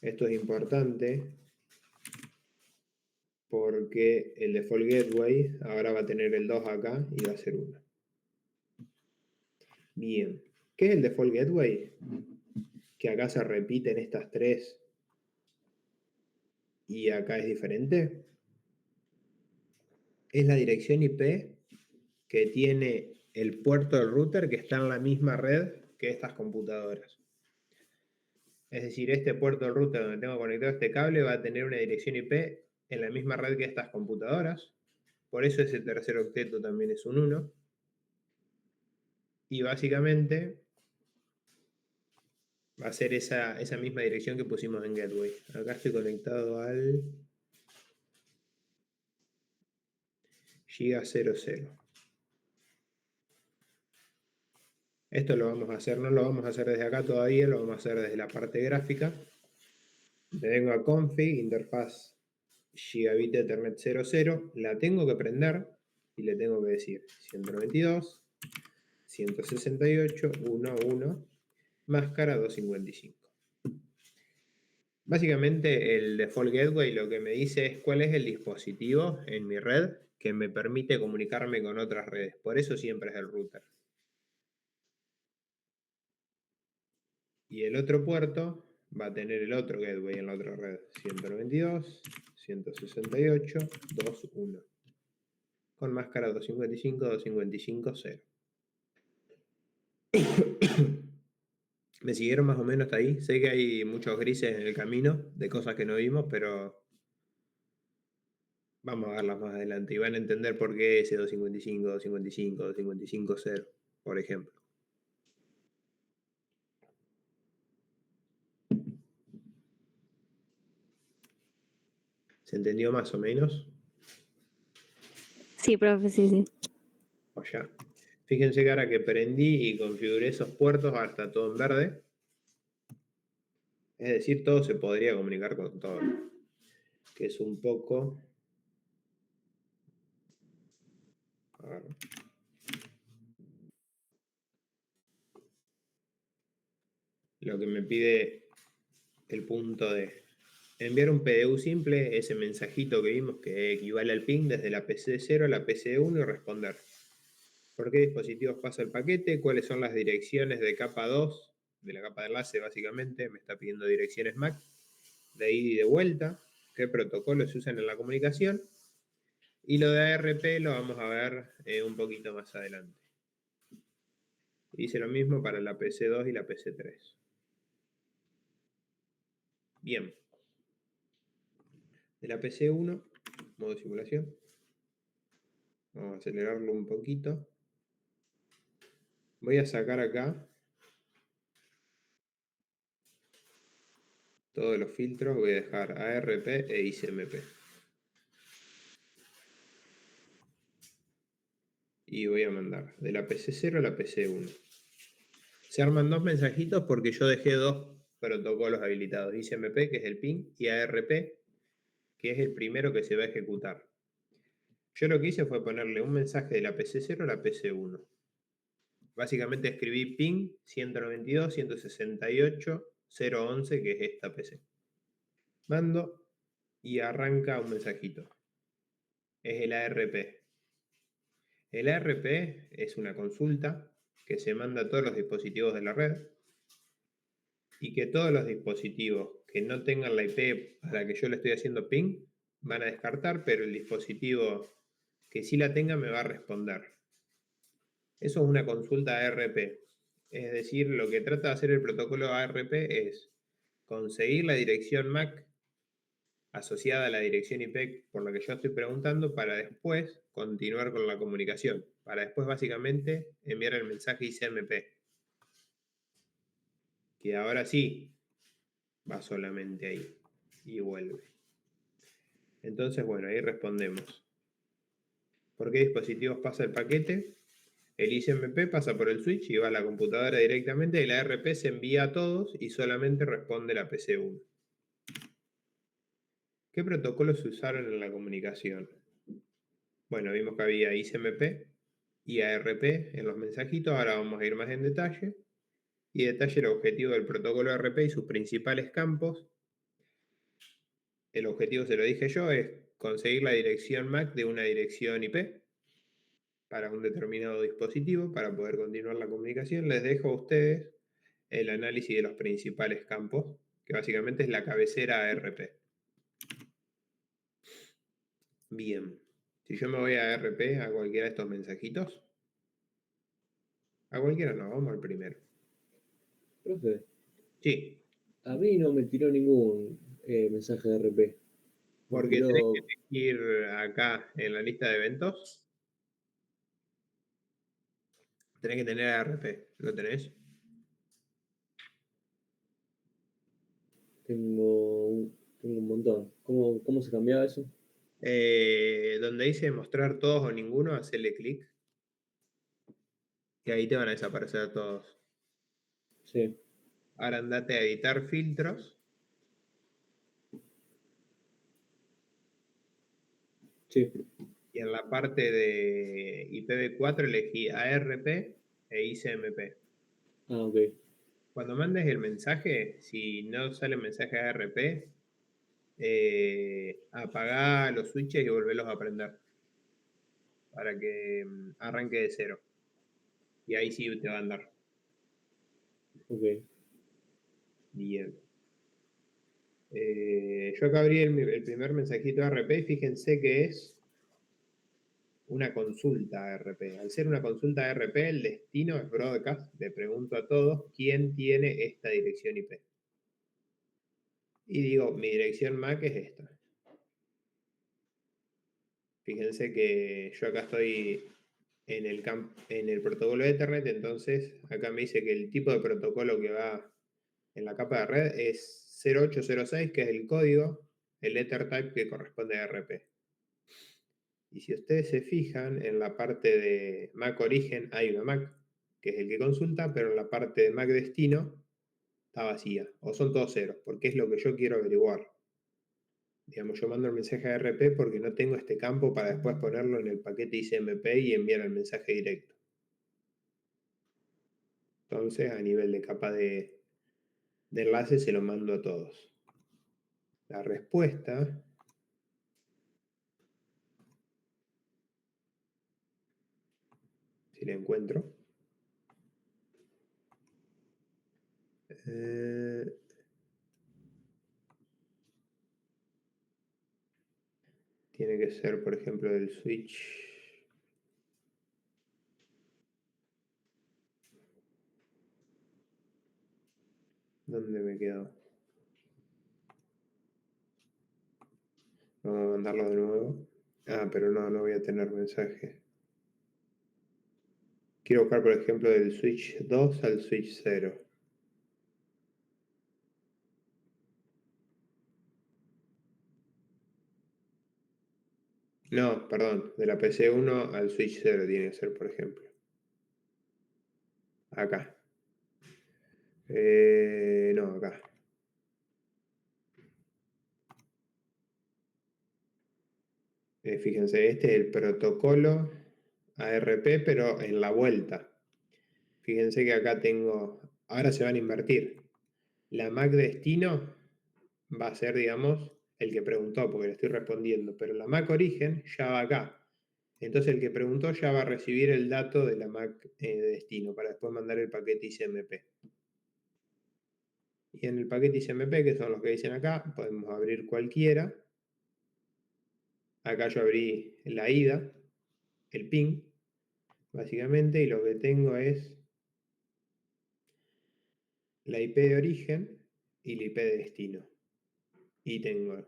Esto es importante porque el default gateway ahora va a tener el 2 acá y va a ser 1. Bien, ¿qué es el default gateway? Que acá se repiten estas tres y acá es diferente. Es la dirección IP que tiene el puerto del router que está en la misma red que estas computadoras. Es decir, este puerto del router donde tengo conectado este cable va a tener una dirección IP en la misma red que estas computadoras. Por eso ese tercer octeto también es un 1. Y básicamente Va a ser esa misma dirección que pusimos en Gateway. Acá estoy conectado al Giga 00. Esto lo vamos a hacer, no lo vamos a hacer desde acá todavía, lo vamos a hacer desde la parte gráfica. Le vengo a config, interfaz Gigabit Ethernet 00, la tengo que prender y le tengo que decir 192.168.1.1 máscara 255. Básicamente el default gateway lo que me dice es cuál es el dispositivo en mi red que me permite comunicarme con otras redes. Por eso siempre es el router. Y el otro puerto va a tener el otro gateway en la otra red. 192.168.2.1 con máscara 255.255.0. ¿Me siguieron más o menos hasta ahí? Sé que hay muchos grises en el camino de cosas que no vimos, pero vamos a verlas más adelante y van a entender por qué ese 255, 255, 255.0, por ejemplo. ¿Se entendió más o menos? Sí, profe, sí. O ya. Fíjense que ahora que prendí y configuré esos puertos, ahora está todo en verde. Es decir, todo se podría comunicar con todo. Que es un poco... A ver. Lo que me pide el punto de enviar un PDU simple, ese mensajito que vimos que equivale al ping desde la PC 0 a la PC 1 y responder. ¿Por qué dispositivos pasa el paquete? ¿Cuáles son las direcciones de capa 2? De la capa de enlace, básicamente. Me está pidiendo direcciones MAC de ida y de vuelta. ¿Qué protocolos se usan en la comunicación? Y lo de ARP lo vamos a ver un poquito más adelante. Hice lo mismo para la PC2 y la PC3. Bien. De la PC1, modo simulación. Vamos a acelerarlo un poquito. Voy a sacar acá todos los filtros. Voy a dejar ARP e ICMP. Y voy a mandar de la PC0 a la PC1. Se arman dos mensajitos porque yo dejé dos protocolos habilitados. ICMP, que es el ping, y ARP, que es el primero que se va a ejecutar. Yo lo que hice fue ponerle un mensaje de la PC0 a la PC1. Básicamente escribí ping 192.168.0.11, que es esta PC. Mando y arranca un mensajito. Es el ARP. El ARP es una consulta que se manda a todos los dispositivos de la red y que todos los dispositivos que no tengan la IP a la que yo le estoy haciendo ping van a descartar, pero el dispositivo que sí la tenga me va a responder. Eso es una consulta ARP. Es decir, lo que trata de hacer el protocolo ARP es conseguir la dirección MAC asociada a la dirección IP por la que yo estoy preguntando para después continuar con la comunicación. Para después básicamente enviar el mensaje ICMP. Que ahora sí va solamente ahí y vuelve. Entonces, bueno, ahí respondemos. ¿Por qué dispositivos pasa el paquete? El ICMP pasa por el switch y va a la computadora directamente y la ARP se envía a todos y solamente responde la PC1. ¿Qué protocolos se usaron en la comunicación? Bueno, vimos que había ICMP y ARP en los mensajitos, ahora vamos a ir más en detalle. Y detalle el objetivo del protocolo ARP y sus principales campos. El objetivo, se lo dije yo, es conseguir la dirección MAC de una dirección IP para un determinado dispositivo para poder continuar la comunicación. Les dejo a ustedes el análisis de los principales campos, que básicamente es la cabecera ARP. Bien, si yo me voy a ARP, a cualquiera de estos mensajitos, a cualquiera no, vamos al primero. Profe, Sí, a mí no me tiró ningún mensaje de RP. Me porque tenés tiró, que elegir acá en la lista de eventos, tenés que tener ARP, ¿lo tenés? Tengo un montón. ¿Cómo se cambiaba eso? Donde dice mostrar todos o ninguno, hacerle clic. Y ahí te van a desaparecer todos. Sí, Ahora andate a editar filtros. sí. Y en la parte de IPv4 elegí ARP e ICMP. Ah, ok. Cuando mandes el mensaje, si no sale el mensaje ARP, apagá los switches y volvelos a prender para que arranque de cero. Y ahí sí te va a andar. Ok. Bien. Yo acá abrí el primer mensajito ARP y fíjense que es una consulta ARP. Al ser una consulta ARP, el destino es broadcast. Le pregunto a todos quién tiene esta dirección IP. Y digo, mi dirección MAC es esta. Fíjense que yo acá estoy en el protocolo Ethernet, entonces acá me dice que el tipo de protocolo que va en la capa de red es 0806, que es el código, el Ether type que corresponde a ARP. Y si ustedes se fijan, en la parte de MAC origen hay una MAC, que es el que consulta, pero en la parte de MAC destino está vacía, o son todos ceros, porque es lo que yo quiero averiguar. Digamos, yo mando el mensaje a ARP porque no tengo este campo para después ponerlo en el paquete ICMP y enviar el mensaje directo. Entonces, a nivel de capa de enlace, se lo mando a todos. La respuesta, si la encuentro, tiene que ser, por ejemplo, el switch. ¿Dónde me quedó? Vamos a mandarlo de nuevo. Ah, pero no voy a tener mensaje. Quiero buscar, por ejemplo, del switch 2 al switch 0. No, perdón, de la PC1 al switch 0 tiene que ser, por ejemplo. Acá. No, acá. Fíjense, este es el protocolo ARP, pero en la vuelta. Fíjense que acá tengo, ahora se van a invertir. La MAC destino va a ser, digamos, el que preguntó, porque le estoy respondiendo, pero la MAC origen ya va acá. Entonces el que preguntó ya va a recibir el dato de la MAC de destino para después mandar el paquete ICMP. Y en el paquete ICMP, que son los que dicen acá, podemos abrir cualquiera. Acá yo abrí la ida, el ping, básicamente, y lo que tengo es la IP de origen y la IP de destino. Y tengo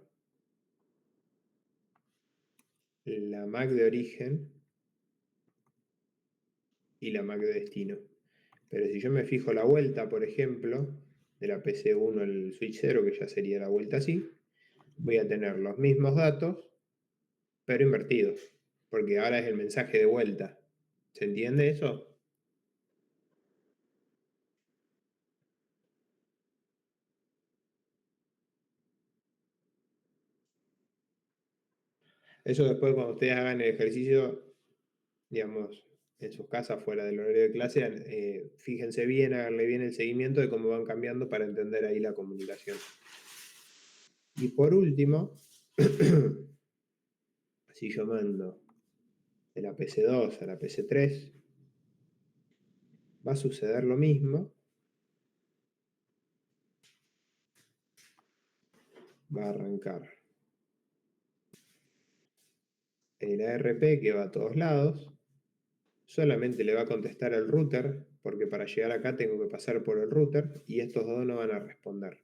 la MAC de origen y la MAC de destino. Pero si yo me fijo la vuelta, por ejemplo, de la PC1 al switch 0, que ya sería la vuelta así, voy a tener los mismos datos, pero invertidos, porque ahora es el mensaje de vuelta. ¿Se entiende eso? Eso después cuando ustedes hagan el ejercicio, digamos, en sus casas, fuera del horario de clase, fíjense bien, háganle bien el seguimiento de cómo van cambiando para entender ahí la comunicación. Y por último, si yo mando de la PC2 a la PC3, va a suceder lo mismo. Va a arrancar el ARP que va a todos lados. Solamente le va a contestar al router, porque para llegar acá tengo que pasar por el router y estos dos no van a responder.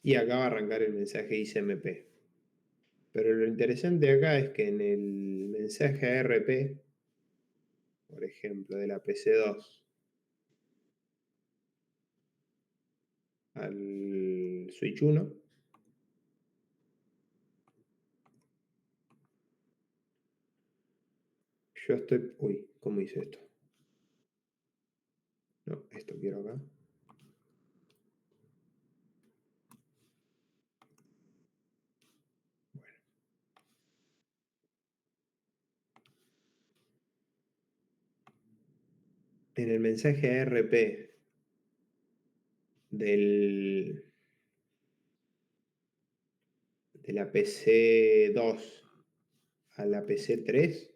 Y acá va a arrancar el mensaje ICMP. Pero lo interesante acá es que en el mensaje ARP, por ejemplo, de la PC2 al switch 1. Yo estoy... Uy, ¿cómo hice esto? No, esto quiero acá. Bueno. En el mensaje ARP de la PC2 a la PC3,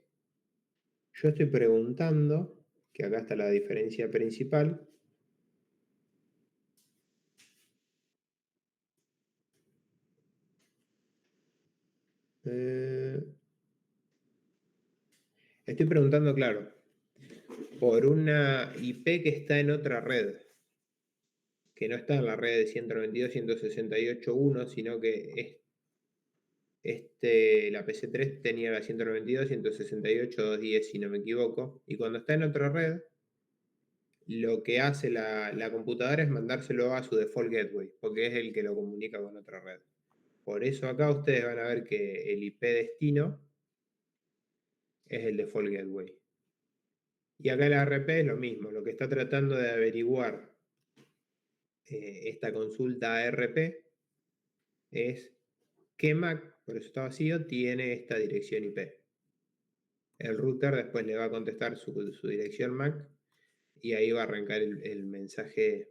yo estoy preguntando, que acá está la diferencia principal, estoy preguntando, claro, por una IP que está en otra red, que no está en la red de 192.168.1, sino que la PC3 tenía la 192.168.210, si no me equivoco, y cuando está en otra red, lo que hace la computadora es mandárselo a su default gateway, porque es el que lo comunica con otra red. Por eso acá ustedes van a ver que el IP destino es el default gateway. Y acá la ARP es lo mismo, lo que está tratando de averiguar esta consulta ARP es qué MAC, por eso está vacío, tiene esta dirección IP. El router después le va a contestar su dirección MAC y ahí va a arrancar el mensaje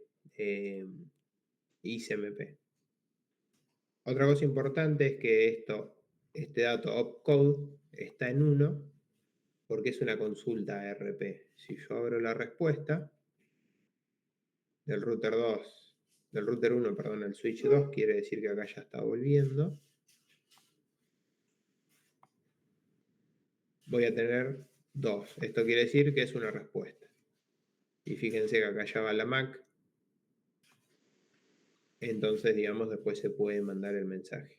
ICMP. Otra cosa importante es que este dato opcode está en 1 porque es una consulta ARP. Si yo abro la respuesta del router 1, perdón, el switch 2, quiere decir que acá ya está volviendo. Voy a tener 2. Esto quiere decir que es una respuesta. Y fíjense que acá ya va la MAC. Entonces, digamos, después se puede mandar el mensaje.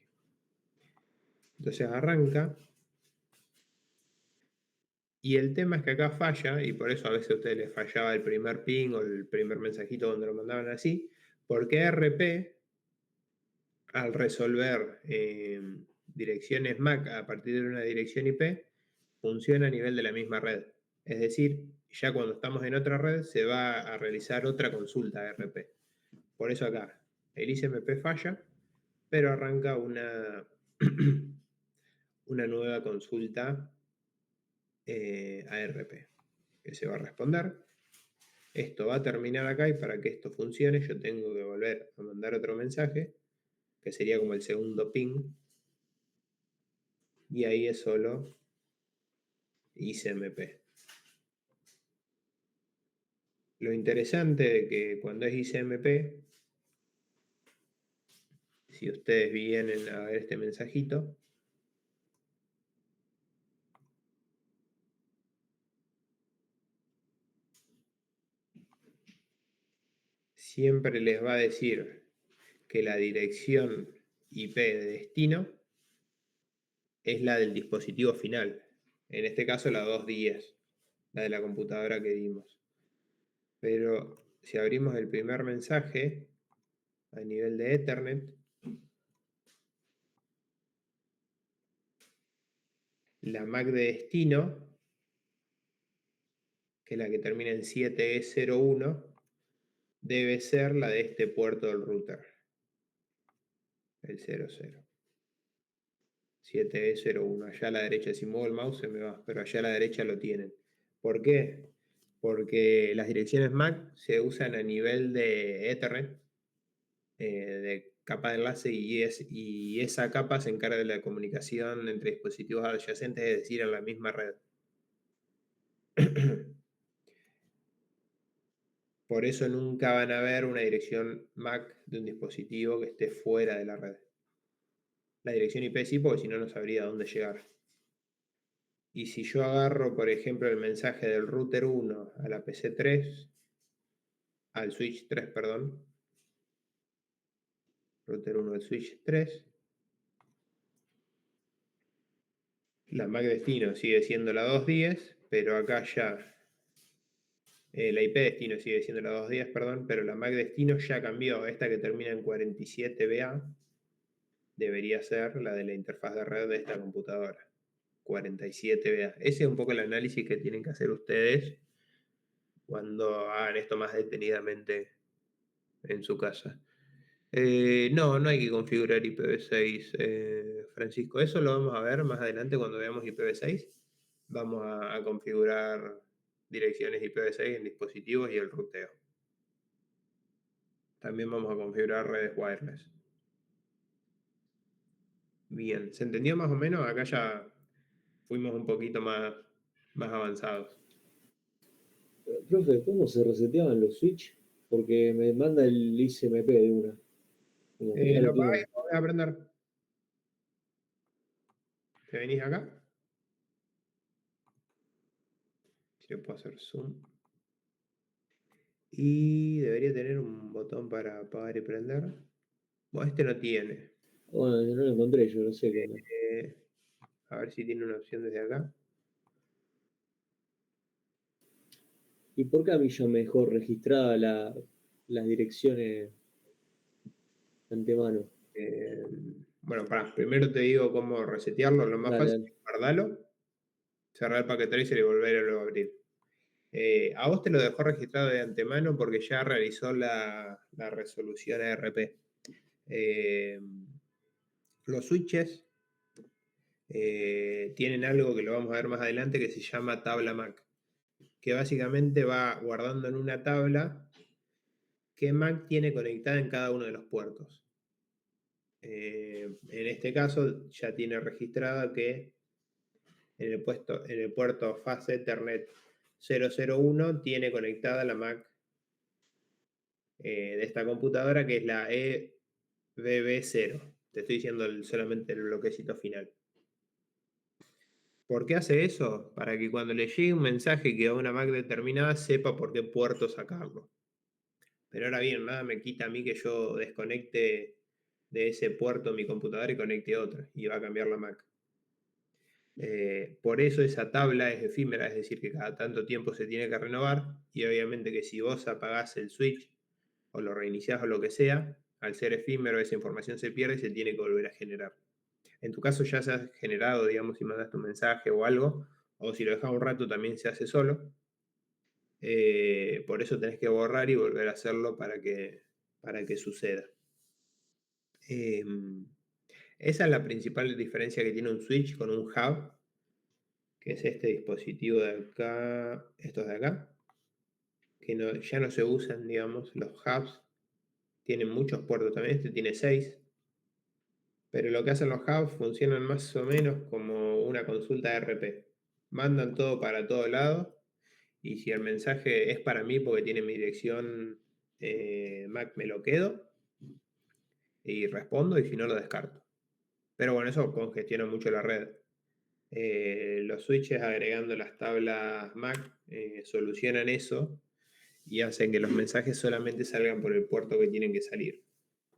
Entonces arranca. Y el tema es que acá falla, y por eso a veces a ustedes les fallaba el primer ping o el primer mensajito donde lo mandaban así, porque RP, al resolver direcciones MAC a partir de una dirección IP, funciona a nivel de la misma red. Es decir, ya cuando estamos en otra red se va a realizar otra consulta RP. Por eso acá el ICMP falla, pero arranca una, una nueva consulta ARP que se va a responder. Esto va a terminar acá y para que esto funcione yo tengo que volver a mandar otro mensaje que sería como el segundo ping y ahí es solo ICMP. Lo interesante de que cuando es ICMP, si ustedes vienen a ver este mensajito, siempre les va a decir que la dirección IP de destino es la del dispositivo final. En este caso la 210, la de la computadora que dimos. Pero si abrimos el primer mensaje a nivel de Ethernet, la MAC de destino, que es la que termina en 7E01, debe ser la de este puerto del router, el 00. 7E01. Allá a la derecha, si muevo el mouse se me va, pero allá a la derecha lo tienen. ¿Por qué? Porque las direcciones MAC se usan a nivel de Ethernet, de capa de enlace, y esa capa se encarga de la comunicación entre dispositivos adyacentes, es decir, en la misma red. Por eso nunca van a ver una dirección MAC de un dispositivo que esté fuera de la red. La dirección IP sí, porque si no, no sabría a dónde llegar. Y si yo agarro, por ejemplo, el mensaje del router 1 a la PC3, al switch 3, perdón, router 1 al switch 3, la MAC destino sigue siendo la 210, pero acá ya La IP destino sigue siendo la 210, perdón, pero la MAC destino ya cambió. Esta que termina en 47BA debería ser la de la interfaz de red de esta computadora. 47BA. Ese es un poco el análisis que tienen que hacer ustedes cuando hagan esto más detenidamente en su casa. No hay que configurar IPv6, Francisco. Eso lo vamos a ver más adelante cuando veamos IPv6. Vamos a configurar direcciones IPv6 en dispositivos y el ruteo. También vamos a configurar redes wireless. Bien, ¿se entendió más o menos? Acá ya fuimos un poquito más avanzados. Profe, ¿cómo se reseteaban los switch? Porque me manda el ICMP de una. Como que ya lo Lo apagáis tienen. y volvés a aprender. ¿Te venís acá? Si le puedo hacer zoom. Y debería tener un botón para apagar y prender. Bueno, este no tiene. Bueno, yo no lo encontré, yo no sé qué onda. A ver si tiene una opción desde acá. ¿Y por qué a mí ya me dejó registrada las direcciones de antemano? Bueno, primero te digo cómo resetearlo. Lo más Dale, fácil dale. es guardarlo, cerrar el packet tracer y volverlo a abrir. A vos te lo dejó registrado de antemano porque ya realizó la resolución ARP. Los switches tienen algo que lo vamos a ver más adelante que se llama tabla MAC, que básicamente va guardando en una tabla qué MAC tiene conectada en cada uno de los puertos. En este caso ya tiene registrada que en el puerto Fast Ethernet 001 tiene conectada la MAC de esta computadora, que es la EBB0. Te estoy diciendo solamente el bloquecito final. ¿Por qué hace eso? Para que cuando le llegue un mensaje que a una MAC determinada sepa por qué puerto sacarlo. Pero ahora bien, nada me quita a mí que yo desconecte de ese puerto mi computadora y conecte otra, y va a cambiar la MAC. Por eso esa tabla es efímera, es decir, que cada tanto tiempo se tiene que renovar, y obviamente que si vos apagás el switch o lo reiniciás o lo que sea, al ser efímero esa información se pierde y se tiene que volver a generar. En tu caso ya se ha generado, digamos, si mandaste un mensaje o algo, o si lo dejas un rato también se hace solo. Por eso tenés que borrar y volver a hacerlo para que suceda. Esa es la principal diferencia que tiene un switch con un hub, que es este dispositivo de acá, estos de acá, que ya no se usan, digamos, los hubs. Tienen muchos puertos también, este tiene 6. Pero lo que hacen los hubs funcionan más o menos como una consulta RP. Mandan todo para todo lado, y si el mensaje es para mí porque tiene mi dirección MAC, me lo quedo y respondo, y si no lo descarto. Pero bueno, eso congestiona mucho la red. Los switches agregando las tablas MAC solucionan eso y hacen que los mensajes solamente salgan por el puerto que tienen que salir.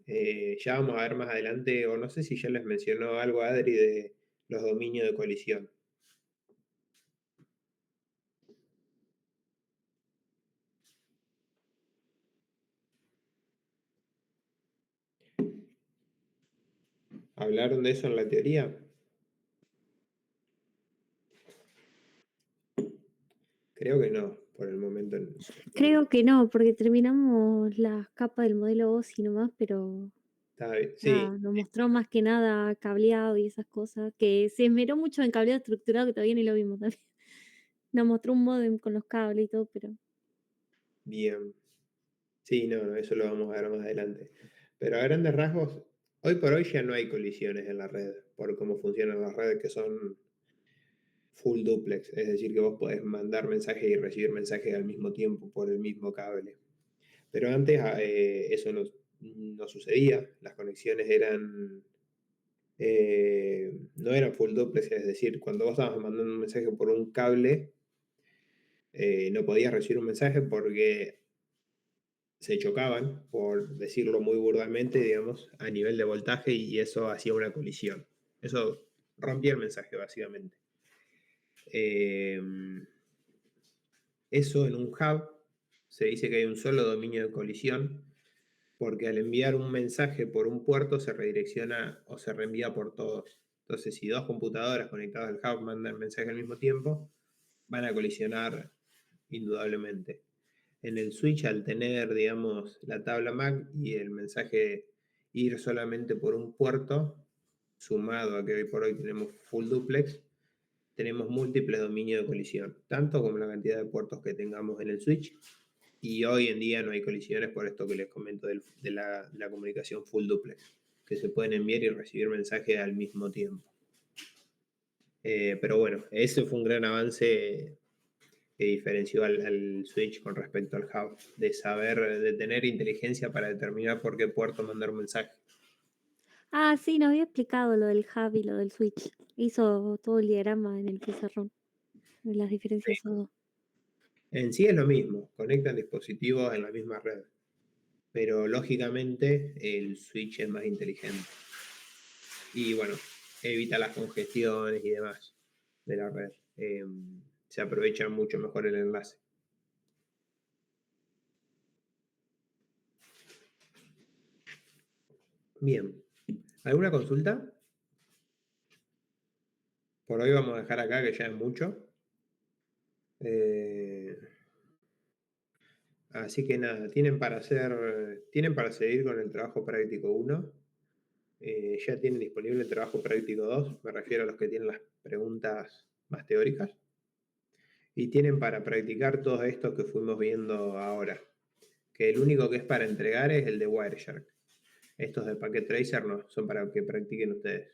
Ya vamos a ver más adelante, o no sé si ya les mencionó algo Adri de los dominios de colisión. ¿Hablaron de eso en la teoría? Creo que no, por el momento. Creo que no, porque terminamos las capas del modelo OSI nomás, pero Está bien. Sí, nada, nos mostró más que nada cableado y esas cosas, que se esmeró mucho en cableado estructurado, que todavía ni lo vimos también. Nos mostró un modem con los cables y todo, pero bien. Sí, no, eso lo vamos a ver más adelante. Pero a grandes rasgos, hoy por hoy ya no hay colisiones en la red, por cómo funcionan las redes que son full duplex, es decir, que vos podés mandar mensajes y recibir mensajes al mismo tiempo por el mismo cable. Pero antes eso no sucedía, las conexiones no eran full duplex, es decir, cuando vos estabas mandando un mensaje por un cable, no podías recibir un mensaje porque se chocaban, por decirlo muy burdamente, digamos, a nivel de voltaje, y eso hacía una colisión. Eso rompía el mensaje, básicamente. Eso en un hub se dice que hay un solo dominio de colisión, porque al enviar un mensaje por un puerto se redirecciona o se reenvía por todos. Entonces, si dos computadoras conectadas al hub mandan mensaje al mismo tiempo, van a colisionar indudablemente. En el switch, al tener, digamos, la tabla MAC y el mensaje ir solamente por un puerto, sumado a que hoy por hoy tenemos full duplex, tenemos múltiples dominios de colisión, tanto como la cantidad de puertos que tengamos en el switch. Y hoy en día no hay colisiones por esto que les comento de la comunicación full duplex, que se pueden enviar y recibir mensajes al mismo tiempo. Pero bueno, ese fue un gran avance que diferenció al switch con respecto al hub, de tener inteligencia para determinar por qué puerto mandar un mensaje. Ah, sí, nos había explicado lo del hub y lo del switch. Hizo todo el diagrama en el pizarrón, de las diferencias de esos dos. En sí es lo mismo, conectan dispositivos en la misma red, pero lógicamente el switch es más inteligente. Y bueno, evita las congestiones y demás de la red. Se aprovecha mucho mejor el enlace. Bien, ¿alguna consulta? Por hoy vamos a dejar acá, que ya es mucho. Así que nada, tienen para seguir con el trabajo práctico 1. Ya tienen disponible el trabajo práctico 2, me refiero a los que tienen las preguntas más teóricas. Y tienen para practicar todos estos que fuimos viendo ahora, que el único que es para entregar es el de Wireshark. Estos de Packet Tracer no, son para que practiquen ustedes.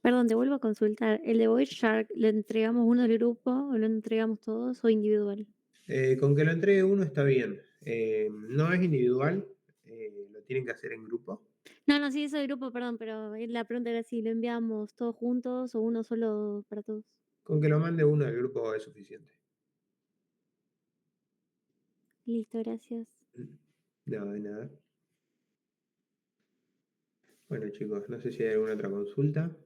Perdón, te vuelvo a consultar. ¿El de Wireshark lo entregamos uno del grupo o lo entregamos todos o individual? Con que lo entregue uno está bien. No es individual, lo tienen que hacer en grupo. No, sí, eso del grupo, perdón, pero la pregunta era si lo enviamos todos juntos o uno solo para todos. Con que lo mande uno del grupo es suficiente. Listo, gracias. No, de nada. Bueno, chicos, no sé si hay alguna otra consulta.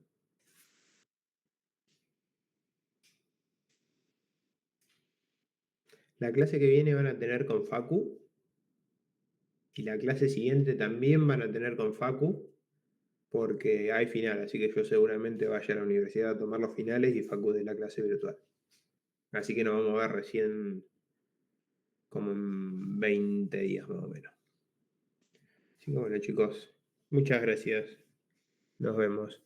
La clase que viene van a tener con Facu. Y la clase siguiente también van a tener con Facu. Porque hay final, así que yo seguramente vaya a la universidad a tomar los finales y Facu de la clase virtual. Así que nos vamos a ver recién como en 20 días más o menos. Así que bueno, chicos, muchas gracias. Nos vemos.